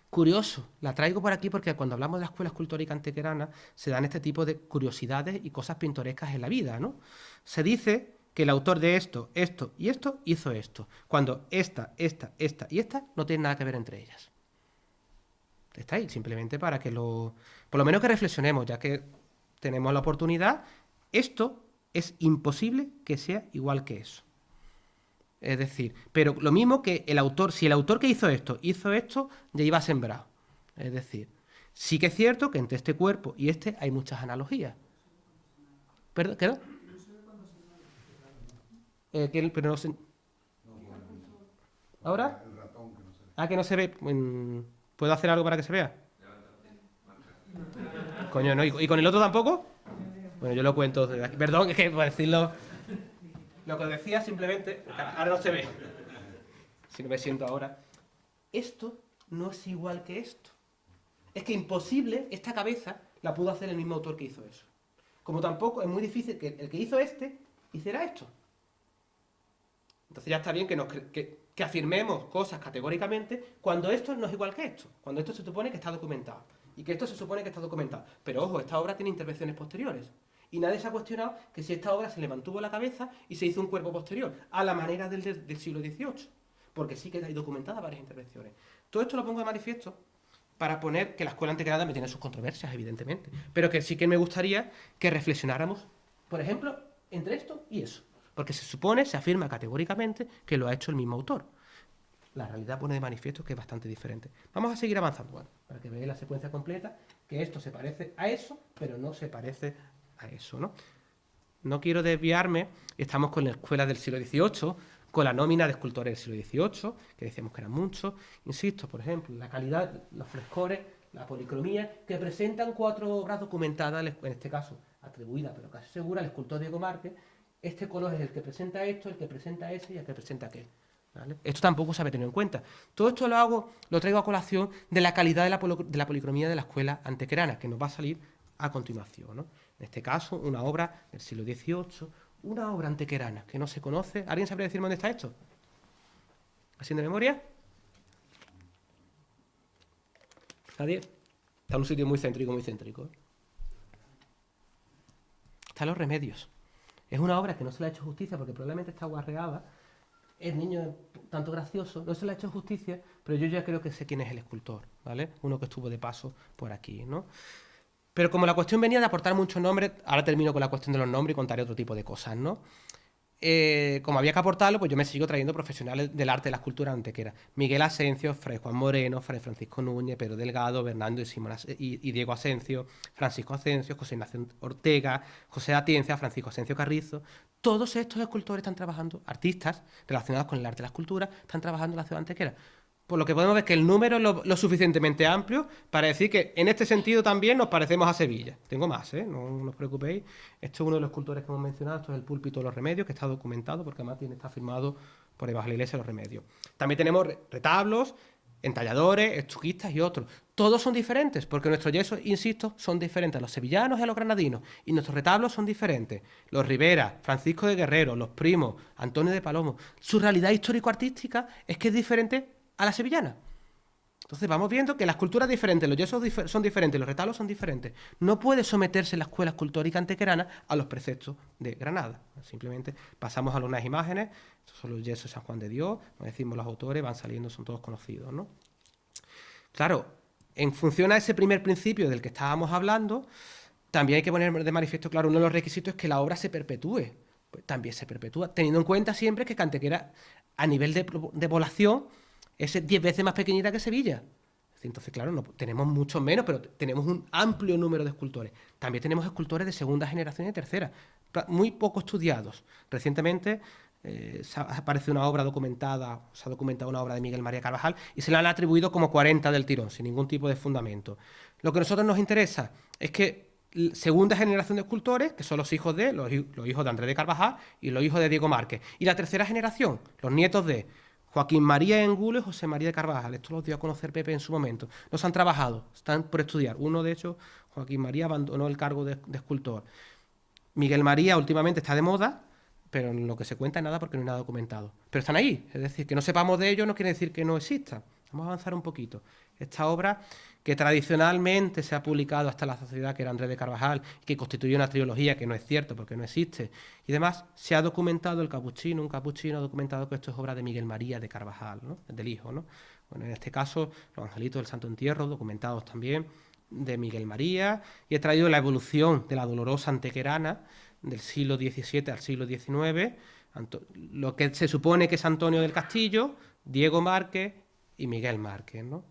Speaker 2: Curioso, la traigo por aquí porque cuando hablamos de la escuela escultórica antequerana se dan este tipo de curiosidades y cosas pintorescas en la vida, ¿no? Se dice que el autor de esto, esto y esto hizo esto, cuando esta y esta no tienen nada que ver entre ellas. Está ahí, simplemente para que por lo menos que reflexionemos, ya que tenemos la oportunidad, esto es imposible que sea igual que eso. Es decir, pero lo mismo que el autor, si el autor que hizo esto, ya iba sembrado. Es decir, sí que es cierto que entre este cuerpo y este hay muchas analogías. ¿Perdón? ¿Qué no? Pero no se... ¿Ahora? Ah, que no se ve. ¿Puedo hacer algo para que se vea? Coño, ¿no? ¿Y con el otro tampoco? Bueno, yo lo cuento. Perdón, es que por decirlo... Lo que os decía simplemente, ahora no se ve, si no me siento ahora, esto no es igual que esto. Es que imposible, esta cabeza la pudo hacer el mismo autor que hizo eso. Como tampoco es muy difícil que el que hizo hiciera esto. Entonces ya está bien que afirmemos cosas categóricamente cuando esto no es igual que esto, cuando esto se supone que está documentado. Y que esto se supone que está documentado. Pero ojo, esta obra tiene intervenciones posteriores. Y nadie se ha cuestionado que si esta obra se le mantuvo la cabeza y se hizo un cuerpo posterior, a la manera del siglo XVIII. Porque sí que hay documentadas varias intervenciones. Todo esto lo pongo de manifiesto para poner que la escuela antequerana me tiene sus controversias, evidentemente. Pero que sí que me gustaría que reflexionáramos, por ejemplo, entre esto y eso. Porque se supone, se afirma categóricamente que lo ha hecho el mismo autor. La realidad pone de manifiesto que es bastante diferente. Vamos a seguir avanzando, bueno, para que veáis la secuencia completa, que esto se parece a eso, pero no se parece a eso, ¿no? No quiero desviarme, estamos con la escuela del siglo XVIII, con la nómina de escultores del siglo XVIII, que decíamos que eran muchos. Insisto, por ejemplo, la calidad, los frescores, la policromía, que presentan 4 obras documentadas, en este caso atribuidas, pero casi segura, al escultor Diego Márquez. Este color es el que presenta esto, el que presenta ese y el que presenta aquel. ¿Vale? Esto tampoco se había tenido en cuenta. Todo esto lo traigo a colación de la calidad de la policromía de la escuela antequerana, que nos va a salir a continuación, ¿no? En este caso, una obra del siglo XVIII, una obra antequerana que no se conoce. ¿Alguien sabría decirme dónde está esto? ¿Así de memoria? ¿Nadie? Está en un sitio muy céntrico, muy céntrico. Está Los Remedios. Es una obra que no se le ha hecho justicia porque probablemente está guarreada. El niño es tanto gracioso, no se le ha hecho justicia, pero yo ya creo que sé quién es el escultor, ¿vale? Uno que estuvo de paso por aquí, ¿no? Pero como la cuestión venía de aportar muchos nombres, ahora termino con la cuestión de los nombres y contaré otro tipo de cosas, ¿no? Como había que aportarlo, pues yo me sigo trayendo profesionales del arte de la escultura antequera. Miguel Asencio, Fray Juan Moreno, Fray Francisco Núñez, Pedro Delgado, Bernardo y Diego Asencio, Francisco Asencio, José Ignacio Ortega, José Atienza, Francisco Asencio Carrizo. Todos estos escultores están trabajando, artistas relacionados con el arte de la escultura, están trabajando en la ciudad antequera. por lo que podemos ver que el número es lo suficientemente amplio para decir que en este sentido también nos parecemos a Sevilla. Tengo más, no os preocupéis. Este es uno de los escultores que hemos mencionado, esto es el Púlpito de los Remedios, que está documentado porque además está firmado por debajo de la Iglesia de los Remedios. También tenemos retablos, entalladores, estuquistas y otros. Todos son diferentes, porque nuestros yesos, insisto, son diferentes a los sevillanos y a los granadinos, y nuestros retablos son diferentes. Los Rivera, Francisco de Guerrero, los Primos, Antonio de Palomo, su realidad histórico-artística es que es diferente a la sevillana. Entonces vamos viendo que las culturas diferentes, los yesos son diferentes, los retablos son diferentes. No puede someterse la escuela escultórica antequerana a los preceptos de Granada. Simplemente pasamos a unas imágenes, estos son los yesos de San Juan de Dios, como decimos los autores, van saliendo, son todos conocidos, ¿no? Claro, en función a ese primer principio del que estábamos hablando, también hay que poner de manifiesto, claro, uno de los requisitos es que la obra se perpetúe. Pues también se perpetúa, teniendo en cuenta siempre que Antequera, a nivel de población, es 10 veces más pequeñita que Sevilla. Entonces, claro, no, tenemos mucho menos, pero tenemos un amplio número de escultores. También tenemos escultores de segunda generación y de tercera, muy poco estudiados. Recientemente aparece una obra documentada, se ha documentado una obra de Miguel María Carvajal y se le han atribuido como 40 del tirón, sin ningún tipo de fundamento. Lo que a nosotros nos interesa es que segunda generación de escultores, que son los hijos de Andrés de Carvajal y los hijos de Diego Márquez. Y la tercera generación, los nietos de Joaquín María Engulo y José María de Carvajal. Esto los dio a conocer Pepe en su momento. No se han trabajado, están por estudiar. Uno, de hecho, Joaquín María, abandonó el cargo de escultor. Miguel María últimamente está de moda, pero en lo que se cuenta nada porque no hay nada documentado. Pero están ahí, es decir, que no sepamos de ellos no quiere decir que no existan. Vamos a avanzar un poquito. Esta obra, que tradicionalmente se ha publicado hasta la sociedad, que era Andrés de Carvajal, que constituye una trilogía, que no es cierto porque no existe, y demás, se ha documentado un capuchino ha documentado que esto es obra de Miguel María de Carvajal, ¿no? Del hijo, ¿no? Bueno, en este caso, los angelitos del Santo Entierro, documentados también, de Miguel María, y he traído la evolución de la dolorosa antequerana del siglo XVII al siglo XIX, lo que se supone que es Antonio del Castillo, Diego Márquez y Miguel Márquez, ¿no?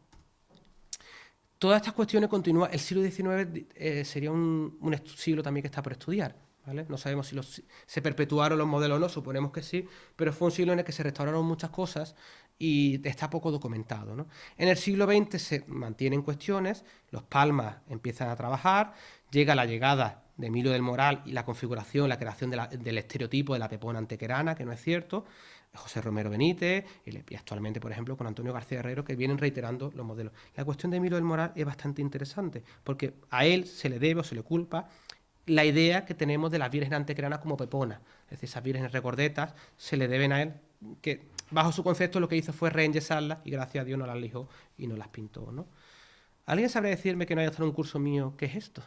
Speaker 2: Todas estas cuestiones continúan. El siglo XIX sería un siglo también que está por estudiar, ¿vale? No sabemos si se perpetuaron los modelos o no, suponemos que sí, pero fue un siglo en el que se restauraron muchas cosas y está poco documentado, ¿no? En el siglo XX se mantienen cuestiones, los Palmas empiezan a trabajar, llega la llegada de Emilio del Moral y la configuración, la creación del estereotipo de la pepona antequerana, que no es cierto, José Romero Benítez y actualmente, por ejemplo, con Antonio García Herrero, que vienen reiterando los modelos. La cuestión de Emilio del Moral es bastante interesante, porque a él se le debe o se le culpa la idea que tenemos de las vírgenes antequeranas como peponas. Es decir, esas vírgenes recordetas se le deben a él, que bajo su concepto lo que hizo fue reenyesarlas y gracias a Dios no las lijó y no las pintó, ¿no? ¿Alguien sabrá decirme que no haya estado en un curso mío qué es esto?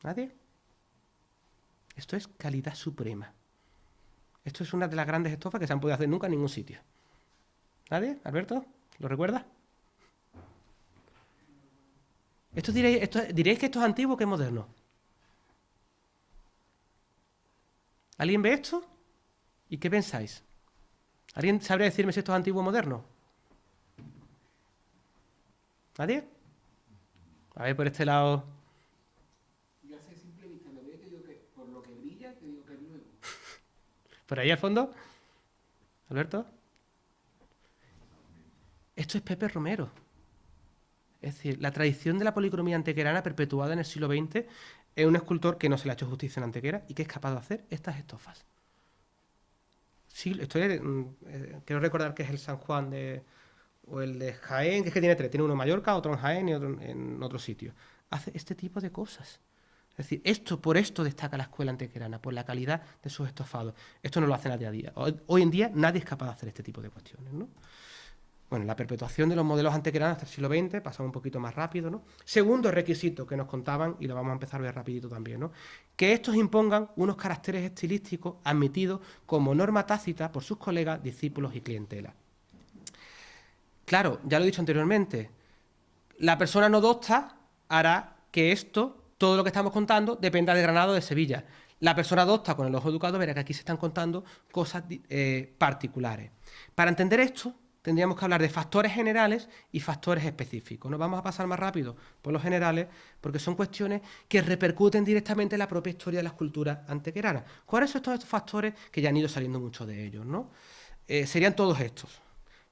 Speaker 2: ¿Nadie? Esto es calidad suprema. Esto es una de las grandes estofas que se han podido hacer nunca en ningún sitio. ¿Nadie? ¿Alberto? ¿Lo recuerda? ¿Diréis que esto es antiguo o que es moderno? ¿Alguien ve esto? ¿Y qué pensáis? ¿Alguien sabría decirme si esto es antiguo o moderno? ¿Nadie? A ver, por este lado.
Speaker 3: Yo a simple vista lo veo y te digo que por lo que brilla, te digo que es nuevo.
Speaker 2: ¿Por ahí al fondo? ¿Alberto? Esto es Pepe Romero. Es decir, la tradición de la policromía antequerana perpetuada en el siglo XX es un escultor que no se le ha hecho justicia en Antequera y que es capaz de hacer estas estofas. Sí, quiero recordar que es el San Juan o el de Jaén, que es que tiene tres. Tiene uno en Mallorca, otro en Jaén y otro en otro sitio. Hace este tipo de cosas. Es decir, por esto destaca la escuela antequerana, por la calidad de sus estofados. Esto no lo hace nadie a día. Hoy en día nadie es capaz de hacer este tipo de cuestiones, ¿no? Bueno, la perpetuación de los modelos antequeranos hasta el siglo XX, pasamos un poquito más rápido, ¿no? Segundo requisito que nos contaban, y lo vamos a empezar a ver rapidito también, ¿no? Que estos impongan unos caracteres estilísticos admitidos como norma tácita por sus colegas, discípulos y clientela. Claro, ya lo he dicho anteriormente, la persona no docta hará que todo lo que estamos contando, dependa de Granada o de Sevilla. La persona docta, con el ojo educado, verá que aquí se están contando cosas particulares. Para entender esto, tendríamos que hablar de factores generales y factores específicos. Nos vamos a pasar más rápido por los generales porque son cuestiones que repercuten directamente en la propia historia de las culturas antequeranas. ¿Cuáles son todos estos factores? Que ya han ido saliendo muchos de ellos, ¿no? Serían todos estos.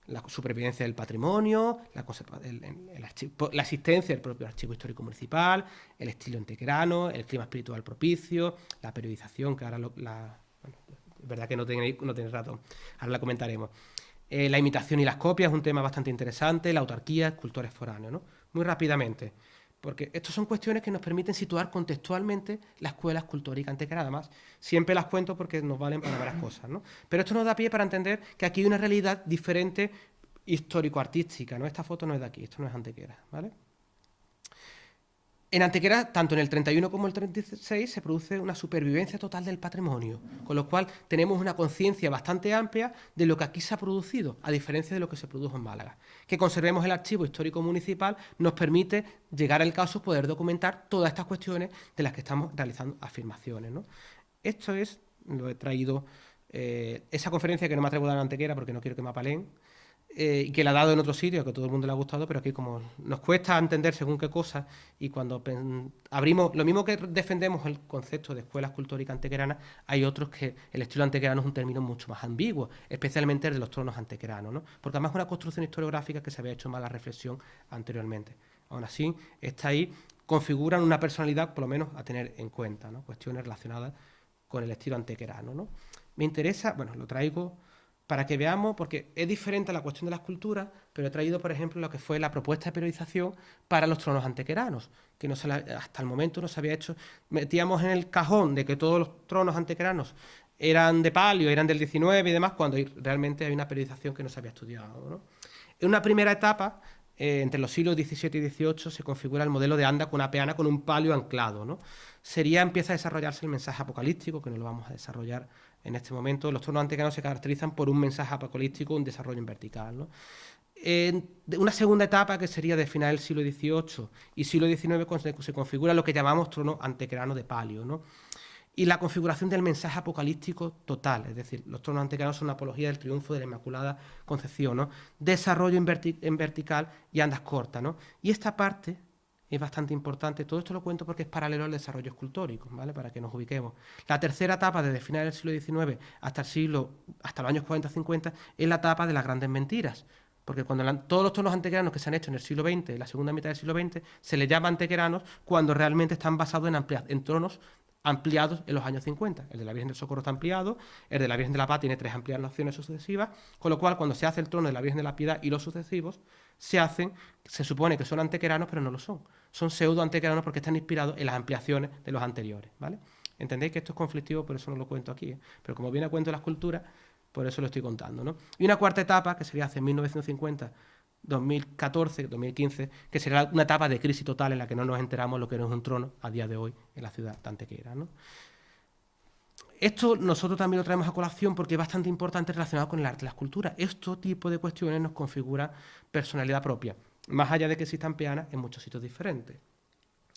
Speaker 2: La supervivencia del patrimonio, la existencia del propio archivo histórico municipal, el estilo antequerano, el clima espiritual propicio, la periodización, que ahora es verdad que no tenéis rato, ahora la comentaremos. La imitación y las copias es un tema bastante interesante, la autarquía, escultores foráneos, ¿no? Muy rápidamente, porque estas son cuestiones que nos permiten situar contextualmente la escuela escultórica antequerana. Además, siempre las cuento porque nos valen para varias cosas, ¿no? Pero esto nos da pie para entender que aquí hay una realidad diferente histórico-artística, ¿no? Esta foto no es de aquí, esto no es Antequera, ¿vale? En Antequera, tanto en el 31 como el 36, se produce una supervivencia total del patrimonio, con lo cual tenemos una conciencia bastante amplia de lo que aquí se ha producido, a diferencia de lo que se produjo en Málaga. Que conservemos el archivo histórico municipal nos permite, llegar al caso, poder documentar todas estas cuestiones de las que estamos realizando afirmaciones, ¿no? Esto es, lo he traído, esa conferencia que no me atrevo a dar en Antequera porque no quiero que me apaleen, y que la ha dado en otro sitio, que a todo el mundo le ha gustado, pero aquí como nos cuesta entender según qué cosas, y cuando abrimos, lo mismo que defendemos el concepto de escuela escultórica antequerana, hay otros que el estilo antequerano es un término mucho más ambiguo, especialmente el de los tronos antequeranos, ¿no? Porque además es una construcción historiográfica que se había hecho más la reflexión anteriormente. Aún así, está ahí, configuran una personalidad, por lo menos, a tener en cuenta, ¿no? Cuestiones relacionadas con el estilo antequerano, ¿no? Me interesa, bueno, lo traigo para que veamos, porque es diferente a la cuestión de las culturas, pero he traído, por ejemplo, lo que fue la propuesta de periodización para los tronos antequeranos, que hasta el momento no se había hecho. Metíamos en el cajón de que todos los tronos antequeranos eran de palio, eran del 19 y demás, cuando realmente hay una periodización que no se había estudiado, ¿no? En una primera etapa, entre los siglos XVII y XVIII, se configura el modelo de anda con una peana con un palio anclado, ¿no? Empieza a desarrollarse el mensaje apocalíptico, que no lo vamos a desarrollar en este momento. Los tronos antequeranos se caracterizan por un mensaje apocalíptico, un desarrollo en vertical, ¿no? Una segunda etapa, que sería de final del siglo XVIII y siglo XIX, se configura lo que llamamos trono antequerano de palio, ¿no? Y la configuración del mensaje apocalíptico total, es decir, los tronos antequeranos son una apología del triunfo de la Inmaculada Concepción, ¿no? Desarrollo en vertical y andas cortas, ¿no? Y esta parte es bastante importante. Todo esto lo cuento porque es paralelo al desarrollo escultórico, ¿vale? Para que nos ubiquemos. La tercera etapa, desde finales del siglo XIX hasta los años 40-50, es la etapa de las grandes mentiras. Porque cuando todos los tronos antequeranos que se han hecho en el siglo XX, en la segunda mitad del siglo XX, se les llama antequeranos cuando realmente están basados en tronos ampliados en los años 50. El de la Virgen del Socorro está ampliado, el de la Virgen de la Paz tiene 3 ampliaciones sucesivas, con lo cual cuando se hace el trono de la Virgen de la Piedad y los sucesivos, se supone que son antequeranos, pero no lo son. Son pseudo antequeranos porque están inspirados en las ampliaciones de los anteriores, ¿vale? Entendéis que esto es conflictivo, por eso no lo cuento aquí, ¿eh? Pero como viene a cuento de las culturas, por eso lo estoy contando, ¿no? Y una cuarta etapa, que sería hace 1950, 2014, 2015, que será una etapa de crisis total en la que no nos enteramos lo que no es un trono a día de hoy en la ciudad de Antequera, ¿no? Esto nosotros también lo traemos a colación porque es bastante importante relacionado con el arte y las culturas. Este tipo de cuestiones nos configura personalidad propia, más allá de que existan peanas en muchos sitios diferentes.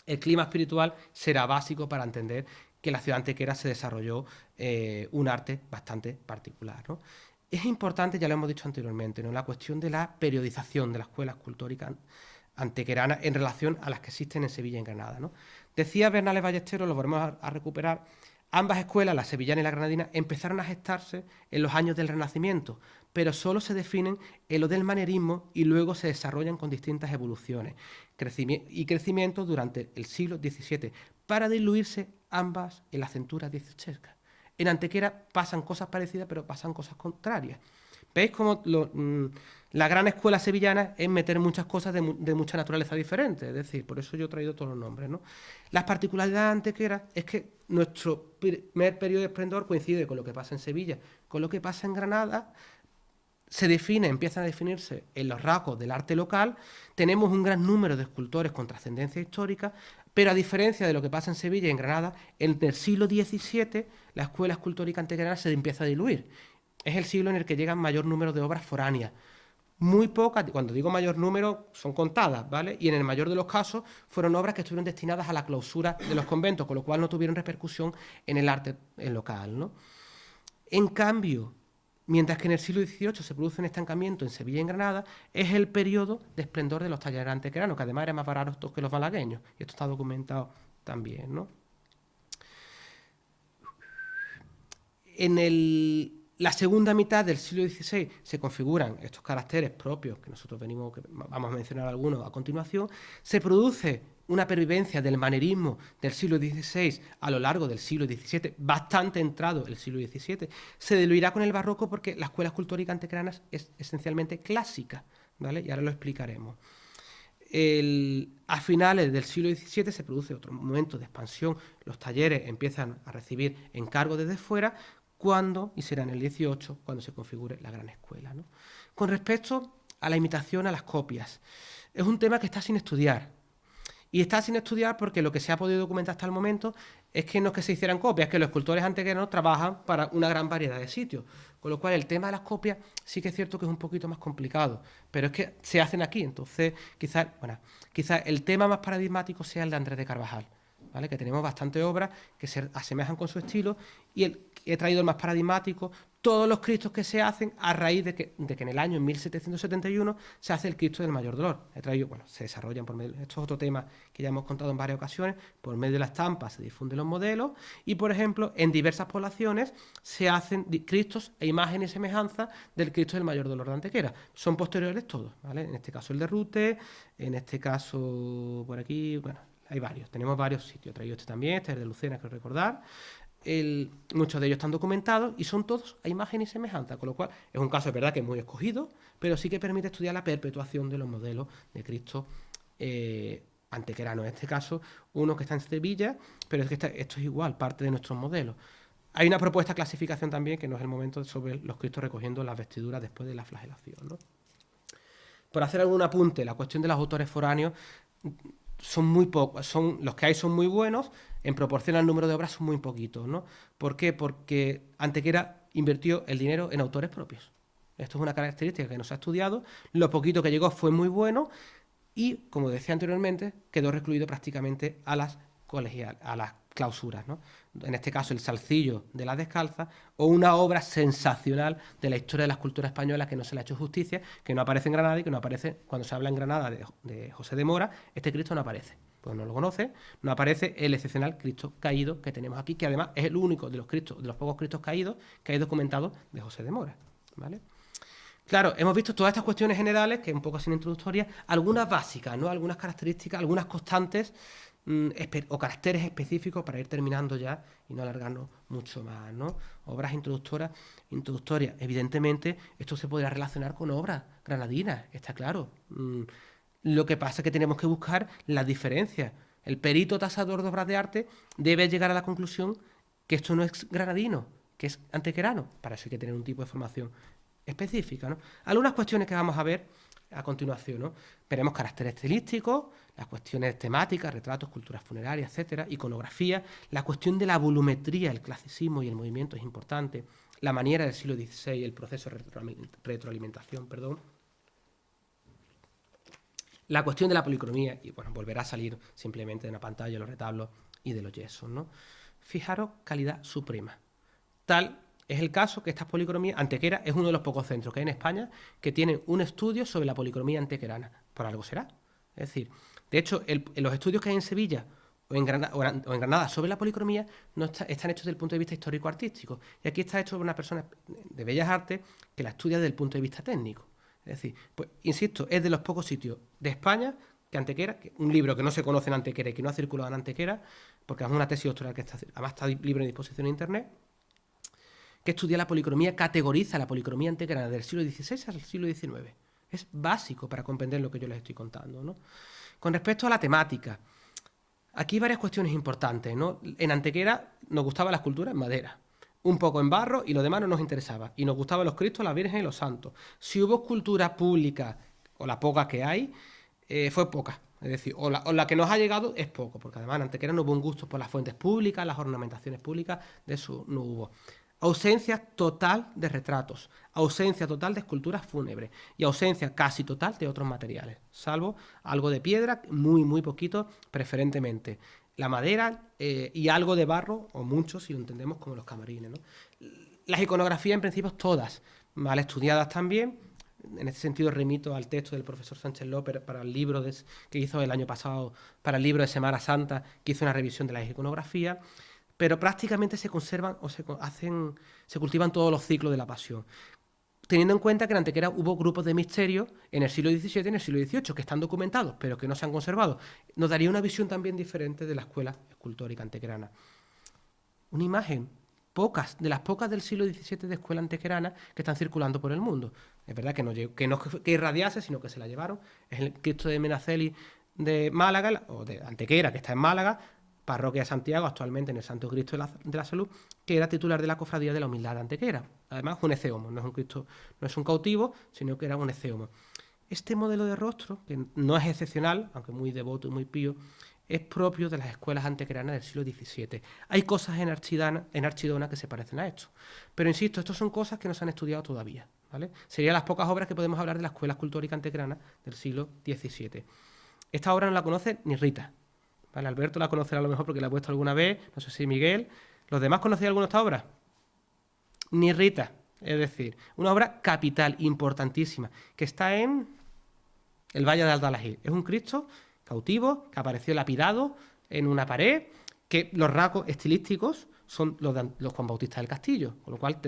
Speaker 2: El clima espiritual será básico para entender que en la ciudad antequera se desarrolló un arte bastante particular, ¿no? Es importante, ya lo hemos dicho anteriormente, ¿no?, la cuestión de la periodización de la escuela escultórica antequerana en relación a las que existen en Sevilla y en Granada, ¿no? Decía Bernales Ballesteros, lo volvemos a recuperar, ambas escuelas, la sevillana y la granadina, empezaron a gestarse en los años del Renacimiento, pero solo se definen en lo del manierismo y luego se desarrollan con distintas evoluciones y crecimientos durante el siglo XVII, para diluirse ambas en la centura dieciochesca. En Antequera pasan cosas parecidas, pero pasan cosas contrarias. ¿Veis cómo la gran escuela sevillana es meter muchas cosas de mucha naturaleza diferente? Es decir, por eso yo he traído todos los nombres, ¿no? Las particularidades de Antequera es que nuestro primer periodo de esplendor coincide con lo que pasa en Sevilla, con lo que pasa en Granada. Empiezan a definirse en los rasgos del arte local. Tenemos un gran número de escultores con trascendencia histórica, pero a diferencia de lo que pasa en Sevilla y en Granada, en el siglo XVII la escuela escultórica antequerana se empieza a diluir. Es el siglo en el que llegan mayor número de obras foráneas. Muy pocas, cuando digo mayor número, son contadas, ¿vale? Y en el mayor de los casos fueron obras que estuvieron destinadas a la clausura de los conventos, con lo cual no tuvieron repercusión en el arte local, ¿no? En cambio, mientras que en el siglo XVIII se produce un estancamiento en Sevilla y en Granada, es el periodo de esplendor de los talleres antequeranos, que además eran más baratos que los malagueños, y esto está documentado también, ¿no? La segunda mitad del siglo XVI se configuran estos caracteres propios que nosotros vamos a mencionar algunos a continuación. Se produce una pervivencia del manierismo del siglo XVI a lo largo del siglo XVII, bastante entrado el siglo XVII. Se diluirá con el barroco porque la escuela escultórica antequerana es esencialmente clásica, ¿vale? Y ahora lo explicaremos. A finales del siglo XVII se produce otro momento de expansión. Los talleres empiezan a recibir encargos desde fuera, y será en el 18 cuando se configure la gran escuela, ¿no? Con respecto a la imitación a las copias, es un tema que está sin estudiar. Y está sin estudiar porque lo que se ha podido documentar hasta el momento es que no es que se hicieran copias, es que los escultores antequeranos trabajan para una gran variedad de sitios. Con lo cual el tema de las copias sí que es cierto que es un poquito más complicado, pero es que se hacen aquí. Entonces quizás el tema más paradigmático sea el de Andrés de Carvajal, ¿vale? Que tenemos bastantes obras que se asemejan con su estilo, y he traído el más paradigmático, todos los Cristos que se hacen a raíz de que en el año 1771 se hace el Cristo del Mayor Dolor. Se desarrollan por medio, esto es otro tema que ya hemos contado en varias ocasiones, por medio de la estampa se difunden los modelos y, por ejemplo, en diversas poblaciones se hacen Cristos e imágenes y semejanzas del Cristo del Mayor Dolor de Antequera. Son posteriores todos, ¿vale? En este caso el de Rute, en este caso por aquí, bueno, hay varios, tenemos varios sitios. He traído este también, este es de Lucena, creo recordar. Muchos de ellos están documentados y son todos a imagen y semejanza, con lo cual es un caso, es verdad, que es muy escogido, pero sí que permite estudiar la perpetuación de los modelos de Cristo antequerano. En este caso, uno que está en Sevilla, pero es que esto es igual, parte de nuestros modelos. Hay una propuesta de clasificación también, que no es el momento, sobre los Cristos recogiendo las vestiduras después de la flagelación, ¿no? Por hacer algún apunte, la cuestión de los autores foráneos son muy pocos, los que hay son muy buenos, en proporción al número de obras son muy poquitos, ¿no? ¿Por qué? Porque Antequera invirtió el dinero en autores propios. Esto es una característica que no se ha estudiado, lo poquito que llegó fue muy bueno y, como decía anteriormente, quedó recluido prácticamente a las clausuras, ¿no? En este caso el Salcillo de las Descalzas, o una obra sensacional de la historia de la escultura española que no se le ha hecho justicia, que no aparece en Granada y que no aparece cuando se habla en Granada de José de Mora. Este Cristo no aparece, pues no lo conoce. No aparece el excepcional Cristo caído que tenemos aquí, que además es el único de los pocos Cristos caídos que hay documentado de José de Mora, ¿vale? Claro, hemos visto todas estas cuestiones generales, que un poco así introductorias, algunas básicas, ¿no? Algunas características, algunas constantes o caracteres específicos para ir terminando ya y no alargarnos mucho más, ¿no? Obras introductorias. Evidentemente, esto se podrá relacionar con obras granadinas, está claro. Lo que pasa es que tenemos que buscar las diferencias. El perito tasador de obras de arte debe llegar a la conclusión que esto no es granadino, que es antequerano. Para eso hay que tener un tipo de formación específica, ¿no? Algunas cuestiones que vamos a ver a continuación, ¿no? Veremos caracteres estilísticos, las cuestiones temáticas, retratos, culturas funerarias, etcétera, iconografía, la cuestión de la volumetría, el clasicismo y el movimiento es importante, la maniera del siglo XVI, el proceso de retroalimentación, la cuestión de la policromía, y bueno, volverá a salir simplemente en la pantalla los retablos y de los yesos, ¿no? Fijaros, calidad suprema. Tal es el caso que esta policromía, Antequera es uno de los pocos centros que hay en España que tienen un estudio sobre la policromía antequerana. Por algo será. Es decir, de hecho, los estudios que hay en Sevilla o en Granada sobre la policromía no están hechos desde el punto de vista histórico-artístico. Y aquí está hecho por una persona de Bellas Artes que la estudia desde el punto de vista técnico. Es decir, pues insisto, es de los pocos sitios de España que Antequera, un libro que no se conoce en Antequera y que no ha circulado en Antequera, porque es una tesis doctoral que además está libre de disposición en Internet, que estudia la policromía, categoriza la policromía antequerana del siglo XVI al siglo XIX. Es básico para comprender lo que yo les estoy contando, ¿no? Con respecto a la temática, aquí hay varias cuestiones importantes, ¿no? En Antequera nos gustaba la escultura en madera, un poco en barro y lo demás no nos interesaba. Y nos gustaban los Cristos, las Virgen y los Santos. Si hubo escultura pública, o la poca que hay, fue poca. Es decir, o la que nos ha llegado es poco, porque además en Antequera no hubo un gusto por las fuentes públicas, las ornamentaciones públicas, de eso no hubo. Ausencia total de retratos, ausencia total de esculturas fúnebres y ausencia casi total de otros materiales, salvo algo de piedra, muy, muy poquito, preferentemente la madera y algo de barro, o mucho, si lo entendemos como los camarines, ¿no? Las iconografías, en principio, todas mal estudiadas también. En este sentido, remito al texto del profesor Sánchez López para el libro que hizo el año pasado, para el libro de Semana Santa, que hizo una revisión de las iconografías, pero prácticamente se conservan o se cultivan todos los ciclos de la Pasión. Teniendo en cuenta que en Antequera hubo grupos de misterio en el siglo XVII y en el siglo XVIII que están documentados, pero que no se han conservado, nos daría una visión también diferente de la escuela escultórica antequerana. Una imagen, de las pocas del siglo XVII de escuela antequerana que están circulando por el mundo. Es verdad que no irradiase, sino que se la llevaron. Es el Cristo de Menaceli de Málaga, o de Antequera, que está en Málaga, parroquia de Santiago, actualmente en el Santo Cristo de la Salud, que era titular de la Cofradía de la Humildad de Antequera. Además, un eceomo, no es un Cristo, no es un cautivo, sino que era un eceomo. Este modelo de rostro, que no es excepcional, aunque muy devoto y muy pío, es propio de las escuelas antequeranas del siglo XVII. Hay cosas en Archidona que se parecen a esto. Pero insisto, estas son cosas que no se han estudiado todavía, ¿vale? Serían las pocas obras que podemos hablar de la escuela escultórica antequerana del siglo XVII. Esta obra no la conoce ni Rita, ¿vale? Alberto la conocerá a lo mejor porque la ha puesto alguna vez, no sé si Miguel. ¿Los demás conocían alguna de esta obra? Ni Rita. Es decir, una obra capital, importantísima, que está en el Valle de Aldalají. Es un Cristo cautivo que apareció lapidado en una pared, que los rasgos estilísticos son los de los Juan Bautista del Castillo, con lo cual,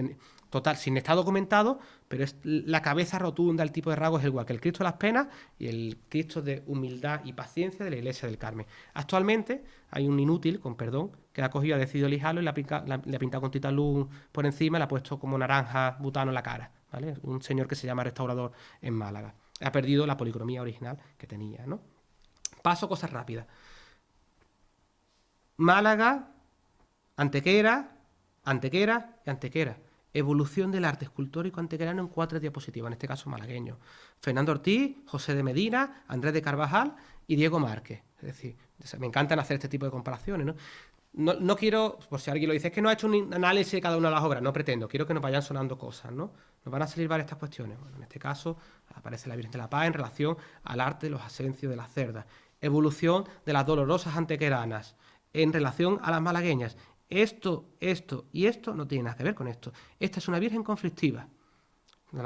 Speaker 2: total, sin estar documentado, pero es la cabeza rotunda, el tipo de rasgos es igual que el Cristo de las Penas y el Cristo de humildad y paciencia de la Iglesia del Carmen. Actualmente hay un inútil, con perdón, que ha cogido, ha decidido lijarlo y le ha pintado con titaluz por encima y le ha puesto como naranja butano en la cara, ¿vale? Un señor que se llama Restaurador en Málaga. Ha perdido la policromía original que tenía, ¿no? Paso cosas rápidas. Málaga, Antequera y Antequera. Evolución del arte escultórico antequerano en 4 diapositivas, en este caso malagueño. Fernando Ortiz, José de Medina, Andrés de Carvajal y Diego Márquez. Es decir, me encantan hacer este tipo de comparaciones, ¿no? No quiero, por si alguien lo dice, es que no ha hecho un análisis de cada una de las obras, no pretendo, quiero que nos vayan sonando cosas, ¿no? Nos van a salir varias estas cuestiones. Bueno, en este caso aparece la Virgen de la Paz en relación al arte de los asencios de las cerdas. Evolución de las dolorosas antequeranas en relación a las malagueñas. Esto y esto no tiene nada que ver con esto. Esta es una virgen conflictiva.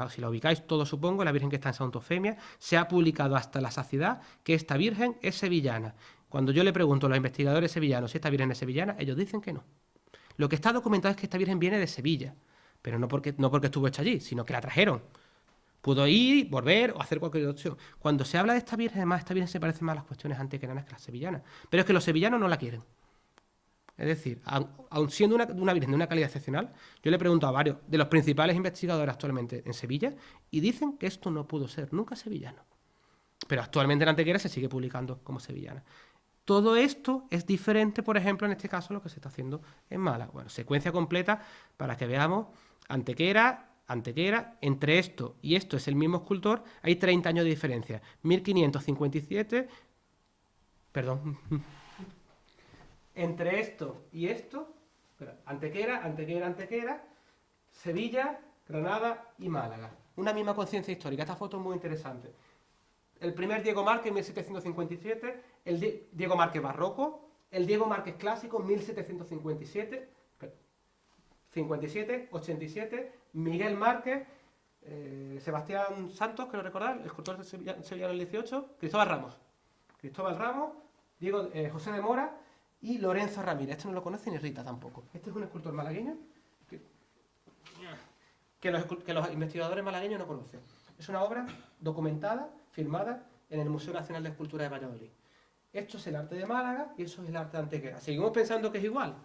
Speaker 2: Si la ubicáis todos, supongo, la virgen que está en Santa Eufemia, se ha publicado hasta la saciedad que esta virgen es sevillana. Cuando yo le pregunto a los investigadores sevillanos si esta virgen es sevillana, ellos dicen que no. Lo que está documentado es que esta virgen viene de Sevilla, pero no porque estuvo hecha allí, sino que la trajeron. Pudo ir, volver o hacer cualquier opción. Cuando se habla de esta virgen, además, esta virgen se parece más a las cuestiones antequeranas que las sevillanas. Pero es que los sevillanos no la quieren. Es decir, aun siendo una virgen de una calidad excepcional, yo le pregunto a varios de los principales investigadores actualmente en Sevilla y dicen que esto no pudo ser nunca sevillano. Pero actualmente en Antequera se sigue publicando como sevillana. Todo esto es diferente, por ejemplo, en este caso, lo que se está haciendo en Málaga. Bueno, secuencia completa para que veamos Antequera, entre esto y esto es el mismo escultor, hay 30 años de diferencia. 1557, perdón, entre esto y esto, Antequera, Sevilla, Granada y Málaga. Una misma conciencia histórica. Esta foto es muy interesante. El primer Diego Márquez, 1757, el Diego Márquez barroco, el Diego Márquez clásico, 1757, 57, 87, Miguel Márquez, Sebastián Santos, creo recordar, el escultor sevillano del 18, Cristóbal Ramos, José de Mora y Lorenzo Ramírez. Este no lo conoce ni Rita tampoco. Este es un escultor malagueño que los investigadores malagueños no conocen. Es una obra documentada, firmada en el Museo Nacional de Escultura de Valladolid. Esto es el arte de Málaga y eso es el arte de Antequera. Seguimos pensando que es igual.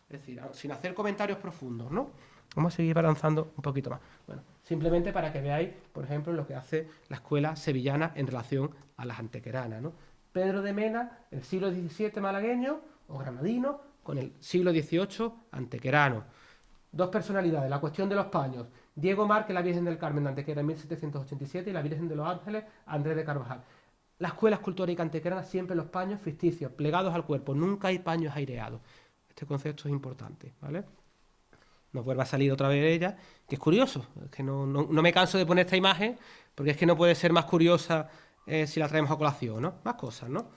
Speaker 2: Es decir, sin hacer comentarios profundos, ¿no? Vamos a seguir avanzando un poquito más. Bueno, simplemente para que veáis, por ejemplo, lo que hace la escuela sevillana en relación a las antequeranas, ¿no? Pedro de Mena, el siglo XVII malagueño o granadino, con el siglo XVIII antequerano. Dos personalidades, la cuestión de los paños. Diego Márquez, la Virgen del Carmen de Antequera en 1787 y la Virgen de los Ángeles, Andrés de Carvajal. La escuela escultórica antequerana siempre los paños ficticios, plegados al cuerpo, nunca hay paños aireados. Este concepto es importante, ¿vale? Nos vuelve a salir otra vez ella, que es curioso, es que no me canso de poner esta imagen, porque es que no puede ser más curiosa si la traemos a colación, ¿no? Más cosas, ¿no?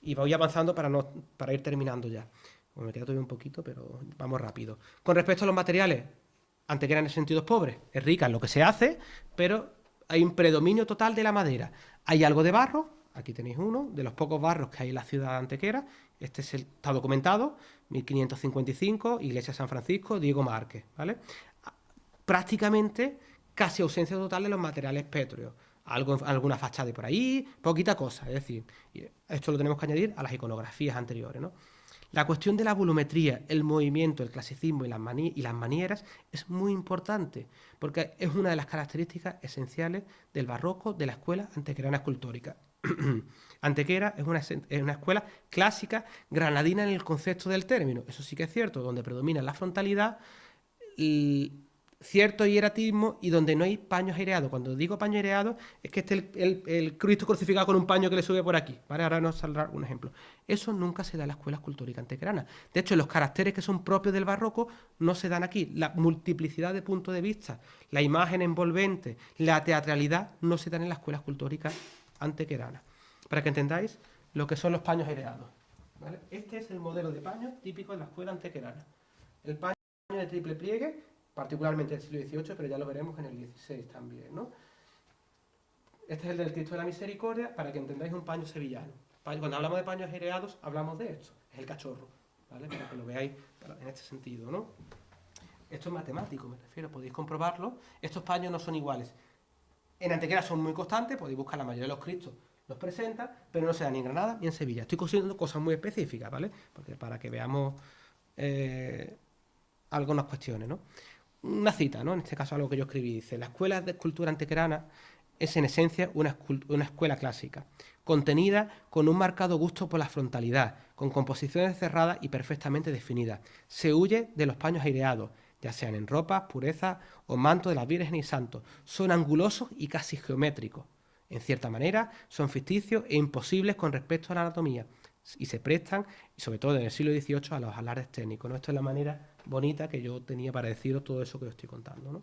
Speaker 2: Y voy avanzando para ir terminando ya. Bueno, me queda todavía un poquito, pero vamos rápido. Con respecto a los materiales, Antequera en el sentido pobre, es rica en lo que se hace, pero hay un predominio total de la madera. Hay algo de barro, aquí tenéis uno, de los pocos barros que hay en la ciudad de Antequera. Está documentado, 1555, Iglesia de San Francisco, Diego Márquez, ¿vale? Prácticamente casi ausencia total de los materiales pétreos. Alguna fachada por ahí, poquita cosa, es decir, esto lo tenemos que añadir a las iconografías anteriores, ¿no? La cuestión de la volumetría, el movimiento, el clasicismo y las manieras es muy importante, porque es una de las características esenciales del barroco de la escuela antequerana escultórica. Antequera es una escuela clásica granadina en el concepto del término, eso sí que es cierto, donde predomina la frontalidad, cierto hieratismo y donde no hay paños aireados. Cuando digo paño aireado es que el Cristo crucificado con un paño que le sube por aquí, ¿vale? Ahora nos saldrá un ejemplo. Eso nunca se da en la escuela escultórica antequerana. De hecho, los caracteres que son propios del barroco no se dan aquí. La multiplicidad de puntos de vista, la imagen envolvente, la teatralidad no se dan en la escuela escultórica antequerana. Para que entendáis lo que son los paños aireados, ¿vale? Este es el modelo de paño típico de la escuela antequerana. El paño de triple pliegue, particularmente del siglo XVIII, pero ya lo veremos en el XVI también, ¿no? Este es el del Cristo de la Misericordia, para que entendáis un paño sevillano. Cuando hablamos de paños aireados, hablamos de esto, es el cachorro, ¿vale? Para que lo veáis en este sentido, ¿no? Esto es matemático, me refiero, podéis comprobarlo. Estos paños no son iguales. En Antequera son muy constantes, podéis buscar la mayoría de los Cristos, los presenta, pero no se dan ni en Granada ni en Sevilla. Estoy considerando cosas muy específicas, ¿vale? Porque para que veamos algunas cuestiones, ¿no? Una cita, ¿no? En este caso algo que yo escribí, dice: la escuela de escultura antequerana es en esencia una escuela clásica, contenida con un marcado gusto por la frontalidad, con composiciones cerradas y perfectamente definidas. Se huye de los paños aireados, ya sean en ropas, purezas o mantos de las vírgenes y santos. Son angulosos y casi geométricos. En cierta manera, son ficticios e imposibles con respecto a la anatomía y se prestan, y sobre todo en el siglo XVIII, a los alardes técnicos, ¿no? Esto es la manera bonita que yo tenía para deciros todo eso que os estoy contando, ¿no?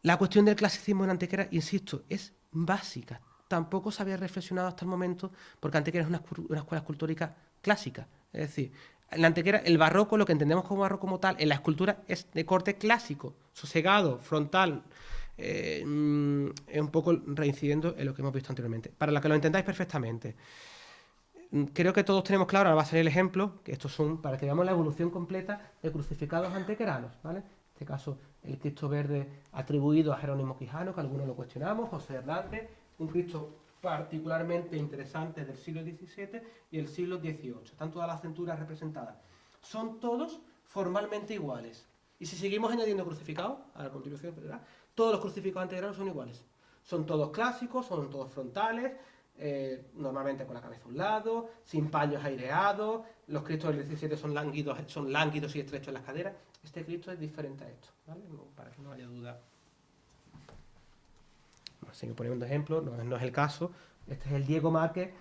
Speaker 2: La cuestión del clasicismo en Antequera, insisto, es básica. Tampoco se había reflexionado hasta el momento, porque Antequera es una escuela escultórica clásica. Es decir, en la Antequera, el barroco, lo que entendemos como barroco como tal, en la escultura es de corte clásico, sosegado, frontal, es un poco reincidiendo en lo que hemos visto anteriormente. Para que lo entendáis perfectamente, creo que todos tenemos claro, ahora va a salir el ejemplo, que estos son, para que veamos la evolución completa de crucificados antequeranos, ¿vale? En este caso, el Cristo verde atribuido a Jerónimo Quijano, que algunos lo cuestionamos, José Hernández, un Cristo particularmente interesante del siglo XVII y el siglo XVIII. Están todas las centuras representadas. Son todos formalmente iguales. Y si seguimos añadiendo crucificados, a la continuación, ¿verdad? Todos los crucificados antequeranos son iguales. Son todos clásicos, son todos frontales, normalmente con la cabeza a un lado, sin paños aireados. Los Cristos del XVII son lánguidos y estrechos en las caderas. Este Cristo es diferente a esto, ¿vale? Para que no haya duda. Sigo poniendo ejemplos, no es el caso. Este es el Diego Márquez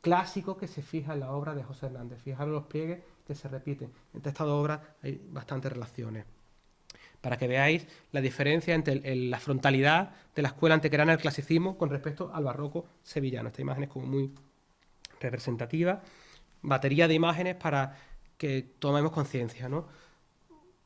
Speaker 2: clásico que se fija en la obra de José Hernández. Fijaros los pliegues que se repiten. Entre estas dos obras hay bastantes relaciones. Para que veáis la diferencia entre la frontalidad de la escuela antequerana del clasicismo con respecto al barroco sevillano. Esta imagen es como muy representativa. Batería de imágenes para que tomemos conciencia, ¿no?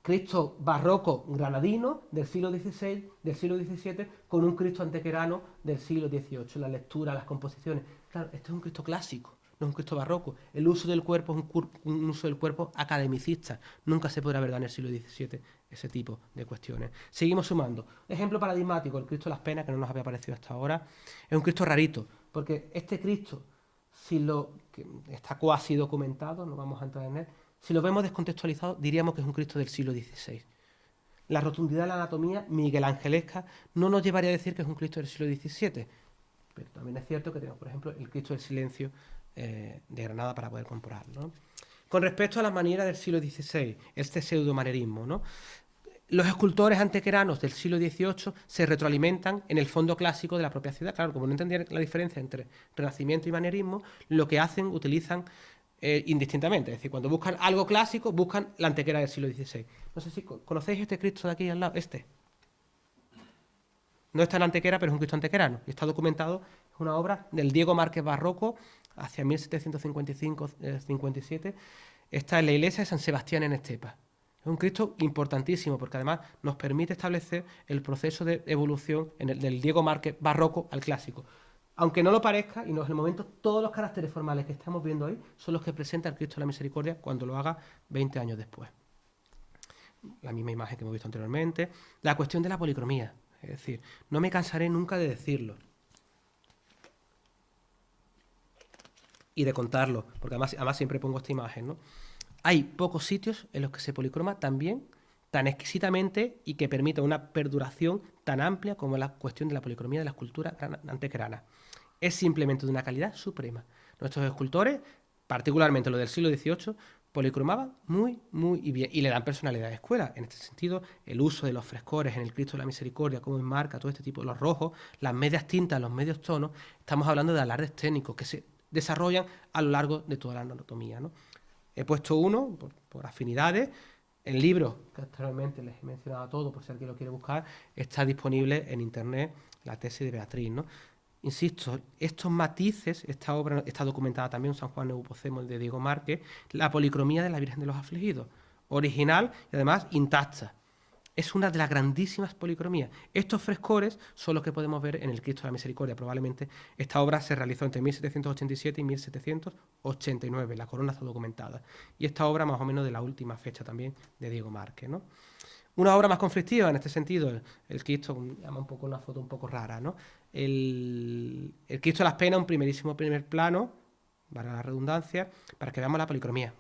Speaker 2: Cristo barroco granadino del siglo XVI, del siglo XVII, con un Cristo antequerano del siglo XVIII. La lectura, las composiciones. Claro, este es un Cristo clásico, no es un Cristo barroco. El uso del cuerpo es un uso del cuerpo academicista. Nunca se podrá ver en el siglo XVII ese tipo de cuestiones. Seguimos sumando. Ejemplo paradigmático, el Cristo de las Penas, que no nos había aparecido hasta ahora. Es un Cristo rarito, porque este Cristo, que está cuasi documentado, no vamos a entrar en él, si lo vemos descontextualizado, diríamos que es un Cristo del siglo XVI. La rotundidad de la anatomía miguelangelesca no nos llevaría a decir que es un Cristo del siglo XVII, pero también es cierto que tenemos, por ejemplo, el Cristo del Silencio de Granada para poder compararlo, ¿no? Con respecto a las manieras del siglo XVI, este pseudomanierismo, ¿no? Los escultores antequeranos del siglo XVIII se retroalimentan en el fondo clásico de la propia ciudad. Claro, como no entendían la diferencia entre renacimiento y manierismo, lo que utilizan indistintamente. Es decir, cuando buscan algo clásico, buscan la Antequera del siglo XVI. No sé si conocéis este Cristo de aquí al lado, este. No está en Antequera, pero es un Cristo antequerano. Y está documentado, es una obra del Diego Márquez barroco, hacia 1755-57. Está en la iglesia de San Sebastián en Estepa. Es un Cristo importantísimo porque además nos permite establecer el proceso de evolución del Diego Márquez barroco al clásico. Aunque no lo parezca, y no es el momento, todos los caracteres formales que estamos viendo hoy son los que presenta el Cristo de la Misericordia cuando lo haga 20 años después. La misma imagen que hemos visto anteriormente. La cuestión de la policromía. Es decir, no me cansaré nunca de decirlo. Y de contarlo, porque además siempre pongo esta imagen, ¿no? Hay pocos sitios en los que se policroma tan bien, tan exquisitamente y que permita una perduración tan amplia como la cuestión de la policromía de la escultura antequerana. Es simplemente de una calidad suprema. Nuestros escultores, particularmente los del siglo XVIII, policromaban muy bien y le dan personalidad a la escuela. En este sentido, el uso de los frescores en el Cristo de la Misericordia, cómo enmarca todo este tipo, los rojos, las medias tintas, los medios tonos, estamos hablando de alardes técnicos que se desarrollan a lo largo de toda la anatomía, ¿no? He puesto uno por afinidades. El libro, que actualmente les he mencionado a todos, por si alguien lo quiere buscar, está disponible en internet, la tesis de Beatriz, ¿no? Insisto, estos matices, esta obra está documentada también en San Juan Neupocemo, el de Diego Márquez, la policromía de la Virgen de los Afligidos, original y además intacta. Es una de las grandísimas policromías. Estos frescores son los que podemos ver en el Cristo de la Misericordia. Probablemente esta obra se realizó entre 1787 y 1789. La corona está documentada. Y esta obra más o menos de la última fecha también de Diego Márquez, ¿no? Una obra más conflictiva en este sentido, el Cristo, llama un poco una foto un poco rara, ¿no? El Cristo de las Penas, un primer plano, para la redundancia, para que veamos la policromía.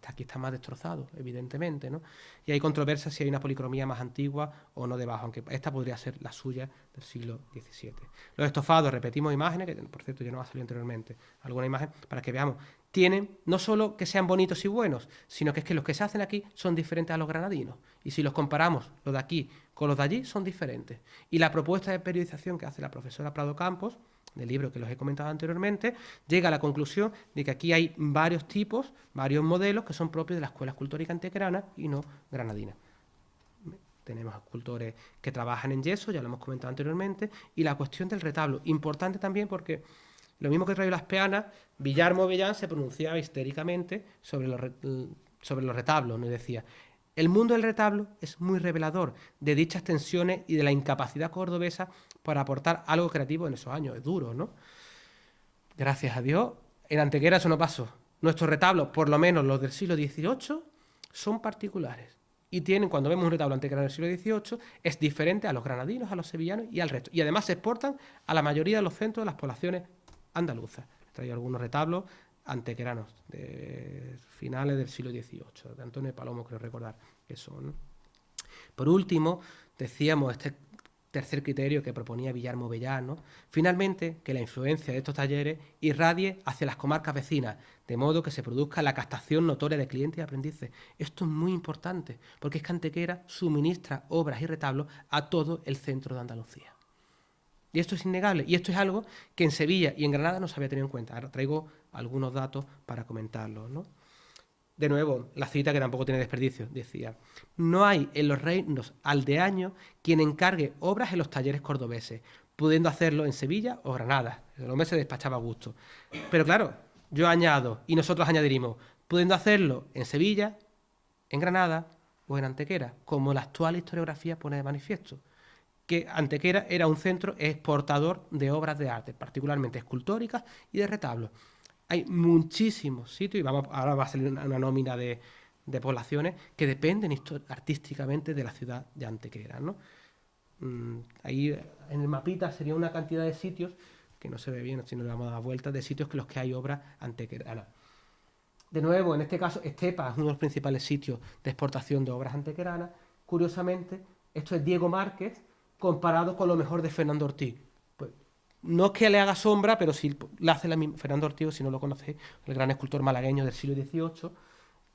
Speaker 2: Aquí está más destrozado, evidentemente, ¿no? Y hay controversia si hay una policromía más antigua o no debajo, aunque esta podría ser la suya del siglo XVII. Los estofados, repetimos imágenes, que por cierto ya no ha salido anteriormente, alguna imagen, para que veamos. Tienen no solo que sean bonitos y buenos, sino que es que los que se hacen aquí son diferentes a los granadinos. Y si los comparamos, los de aquí con los de allí, son diferentes. Y la propuesta de periodización que hace la profesora Prado Campos, del libro que los he comentado anteriormente, llega a la conclusión de que aquí hay varios tipos, varios modelos que son propios de la escuela escultórica antequerana y no granadina. Tenemos escultores que trabajan en yeso, ya lo hemos comentado anteriormente, y la cuestión del retablo, importante también porque lo mismo que trae las peanas, Villar Movellán se pronunciaba histéricamente sobre los retablos, ¿no? Y decía: el mundo del retablo es muy revelador de dichas tensiones y de la incapacidad cordobesa para aportar algo creativo en esos años. Es duro, ¿no? Gracias a Dios, en Antequera eso no pasó. Nuestros retablos, por lo menos los del siglo XVIII, son particulares. Y tienen, cuando vemos un retablo antequerano del siglo XVIII, es diferente a los granadinos, a los sevillanos y al resto. Y además se exportan a la mayoría de los centros de las poblaciones andaluzas. Traigo algunos retablos antequeranos de finales del siglo XVIII, de Antonio de Palomo, creo recordar que son, ¿no? Por último, decíamos este tercer criterio que proponía Villar Movellán, ¿no? Finalmente, que la influencia de estos talleres irradie hacia las comarcas vecinas, de modo que se produzca la captación notoria de clientes y aprendices. Esto es muy importante, porque es que Antequera suministra obras y retablos a todo el centro de Andalucía. Y esto es innegable, y esto es algo que en Sevilla y en Granada no se había tenido en cuenta. Ahora traigo algunos datos para comentarlos, ¿no? De nuevo, la cita que tampoco tiene desperdicio, decía: no hay en los reinos aldeaños quien encargue obras en los talleres cordobeses, pudiendo hacerlo en Sevilla o Granada. El hombre se despachaba a gusto. Pero claro, yo añado, y nosotros añadiremos, pudiendo hacerlo en Sevilla, en Granada o en Antequera, como la actual historiografía pone de manifiesto, que Antequera era un centro exportador de obras de arte, particularmente escultóricas y de retablos. Hay muchísimos sitios, y ahora va a salir una nómina de poblaciones que dependen artísticamente de la ciudad de Antequera, ¿no? Ahí en el mapita sería una cantidad de sitios, que no se ve bien si no le vamos a dar vueltas, de sitios en los que hay obras antequeranas. De nuevo, en este caso, Estepa es uno de los principales sitios de exportación de obras antequeranas. Curiosamente, esto es Diego Márquez comparado con lo mejor de Fernando Ortiz. Pues, no es que le haga sombra, pero sí le hace la misma. Fernando Ortiz, si no lo conocéis, el gran escultor malagueño del siglo XVIII,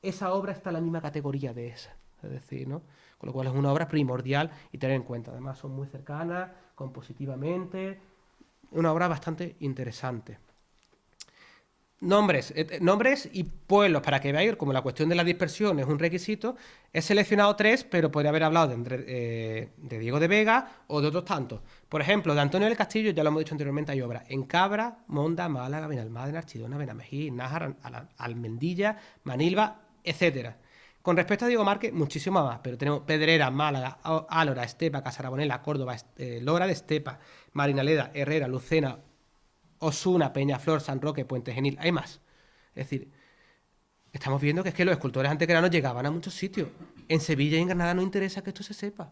Speaker 2: esa obra está en la misma categoría de esa. Es decir, ¿no? Con lo cual es una obra primordial y tener en cuenta. Además son muy cercanas, compositivamente, una obra bastante interesante. Nombres y pueblos, para que veáis, como la cuestión de la dispersión es un requisito. He seleccionado 3, pero podría haber hablado de Diego de Vega o de otros tantos. Por ejemplo, de Antonio del Castillo, ya lo hemos dicho anteriormente, hay obras en Cabra, Monda, Málaga, Benalmádena, Archidona, Benamejí, Nájar, Almendilla, Manilva, etcétera. Con respecto a Diego Márquez, muchísimo más, pero tenemos Pedrera, Málaga, Álora, Estepa, Casarabonela, Córdoba, Lora de Estepa, Marinaleda, Herrera, Lucena, Osuna, Peñaflor, San Roque, Puente Genil, hay más. Es decir, estamos viendo que es que los escultores antequeranos llegaban a muchos sitios. En Sevilla y en Granada no interesa que esto se sepa.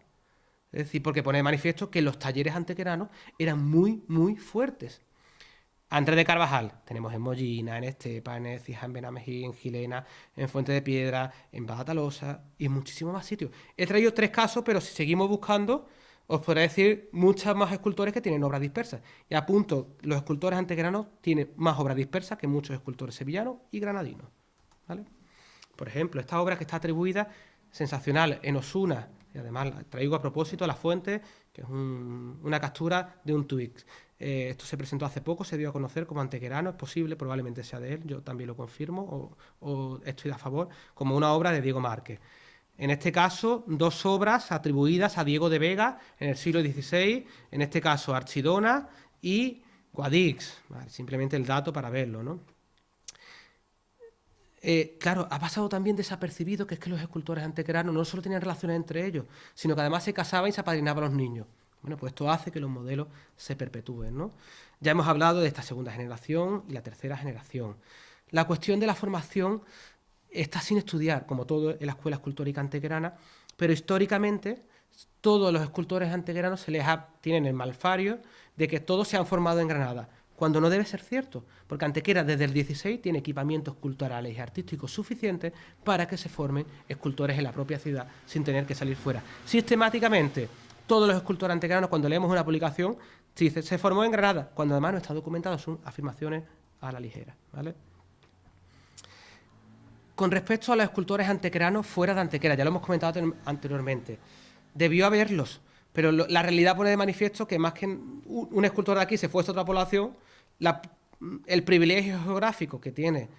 Speaker 2: Es decir, porque pone de manifiesto que los talleres antequeranos eran muy, muy fuertes. Andrés de Carvajal, tenemos en Mollina, en Estepa, en Écija, en Benamejí, en Gilena, en Fuente de Piedra, en Badatalosa y en muchísimos más sitios. He traído 3 casos, pero si seguimos buscando, os podré decir muchos más escultores que tienen obras dispersas. Y apunto, los escultores antequeranos tienen más obras dispersas que muchos escultores sevillanos y granadinos, ¿vale? Por ejemplo, esta obra que está atribuida, sensacional, en Osuna, y además la traigo a propósito a La Fuente, que es una captura de un tuit. Esto se presentó hace poco, se dio a conocer como antequerano, es posible, probablemente sea de él, yo también lo confirmo o estoy a favor, como una obra de Diego Márquez. En este caso, 2 obras atribuidas a Diego de Vega en el siglo XVI, en este caso Archidona y Guadix, vale, simplemente el dato para verlo, ¿no? Claro, ha pasado también desapercibido que es que los escultores antequeranos no solo tenían relaciones entre ellos, sino que además se casaban y se apadrinaban a los niños. Bueno, pues esto hace que los modelos se perpetúen, ¿no? Ya hemos hablado de esta segunda generación y la tercera generación. La cuestión de la formación está sin estudiar, como todo en la escuela escultórica antequerana, pero históricamente todos los escultores antequeranos tienen el malfario de que todos se han formado en Granada, cuando no debe ser cierto, porque Antequera desde el 16 tiene equipamientos culturales y artísticos suficientes para que se formen escultores en la propia ciudad sin tener que salir fuera. Sistemáticamente, todos los escultores antequeranos, cuando leemos una publicación, dice, se formó en Granada, cuando además no está documentado, son afirmaciones a la ligera, ¿vale? Con respecto a los escultores antequeranos fuera de Antequera, ya lo hemos comentado anteriormente, debió haberlos, pero la realidad pone de manifiesto que más que un escultor de aquí se fuese a otra población, el privilegio geográfico que tiene,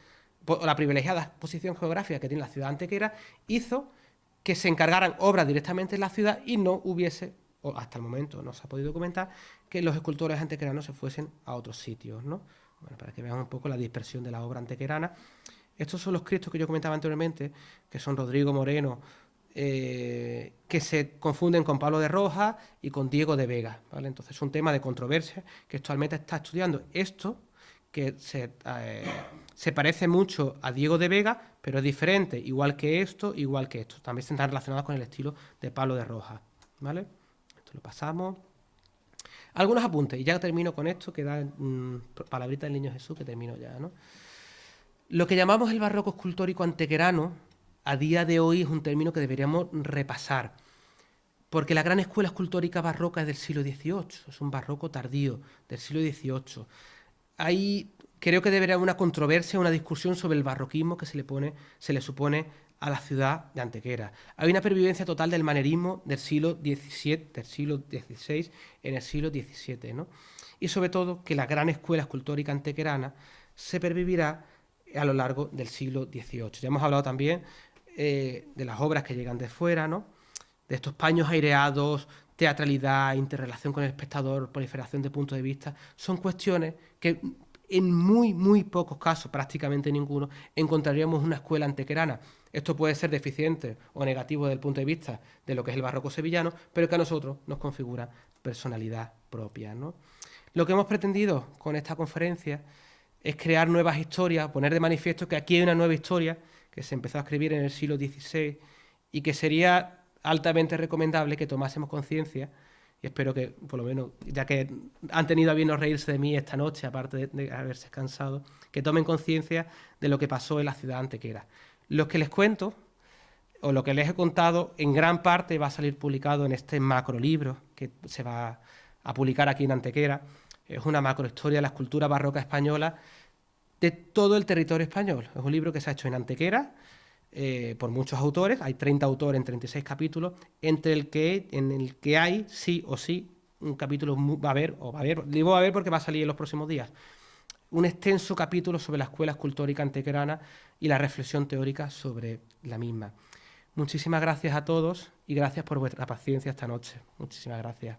Speaker 2: o la privilegiada posición geográfica que tiene la ciudad antequera, hizo que se encargaran obras directamente en la ciudad y no hubiese, o hasta el momento no se ha podido documentar, que los escultores antequeranos se fuesen a otros sitios, ¿no? Bueno, para que vean un poco la dispersión de la obra antequerana. Estos son los cristos que yo comentaba anteriormente, que son Rodrigo Moreno, que se confunden con Pablo de Rojas y con Diego de Vega, ¿vale? Entonces es un tema de controversia que actualmente está estudiando esto, que se parece mucho a Diego de Vega, pero es diferente, igual que esto. También están relacionados con el estilo de Pablo de Rojas, ¿vale? Esto lo pasamos. Algunos apuntes, y ya termino con esto, que da palabrita del Niño Jesús, que termino ya, ¿no? Lo que llamamos el barroco escultórico antequerano, a día de hoy es un término que deberíamos repasar, porque la gran escuela escultórica barroca es del siglo XVIII, es un barroco tardío del siglo XVIII. Creo que debería haber una controversia, una discusión sobre el barroquismo que se le supone a la ciudad de Antequera. Hay una pervivencia total del manerismo del siglo XVII, del siglo XVI en el siglo XVII, ¿no? Y sobre todo que la gran escuela escultórica antequerana se pervivirá a lo largo del siglo XVIII. Ya hemos hablado también de las obras que llegan de fuera, ¿no? De estos paños aireados, teatralidad, interrelación con el espectador, proliferación de puntos de vista. Son cuestiones que en muy, muy pocos casos, prácticamente ninguno, encontraríamos una escuela antequerana. Esto puede ser deficiente o negativo desde el punto de vista de lo que es el barroco sevillano, pero que a nosotros nos configura personalidad propia, ¿no? Lo que hemos pretendido con esta conferencia es crear nuevas historias, poner de manifiesto que aquí hay una nueva historia que se empezó a escribir en el siglo XVI y que sería altamente recomendable que tomásemos conciencia, y espero que, por lo menos, ya que han tenido a bien no reírse de mí esta noche, aparte de haberse cansado, que tomen conciencia de lo que pasó en la ciudad antequera. Lo que les cuento, o lo que les he contado, en gran parte va a salir publicado en este macrolibro que se va a publicar aquí en Antequera. Es una macrohistoria de la escultura barroca española de todo el territorio español. Es un libro que se ha hecho en Antequera por muchos autores, hay 30 autores en 36 capítulos, en el que hay sí o sí un capítulo, digo va a haber porque va a salir en los próximos días, un extenso capítulo sobre la escuela escultórica antequerana y la reflexión teórica sobre la misma. Muchísimas gracias a todos y gracias por vuestra paciencia esta noche. Muchísimas gracias.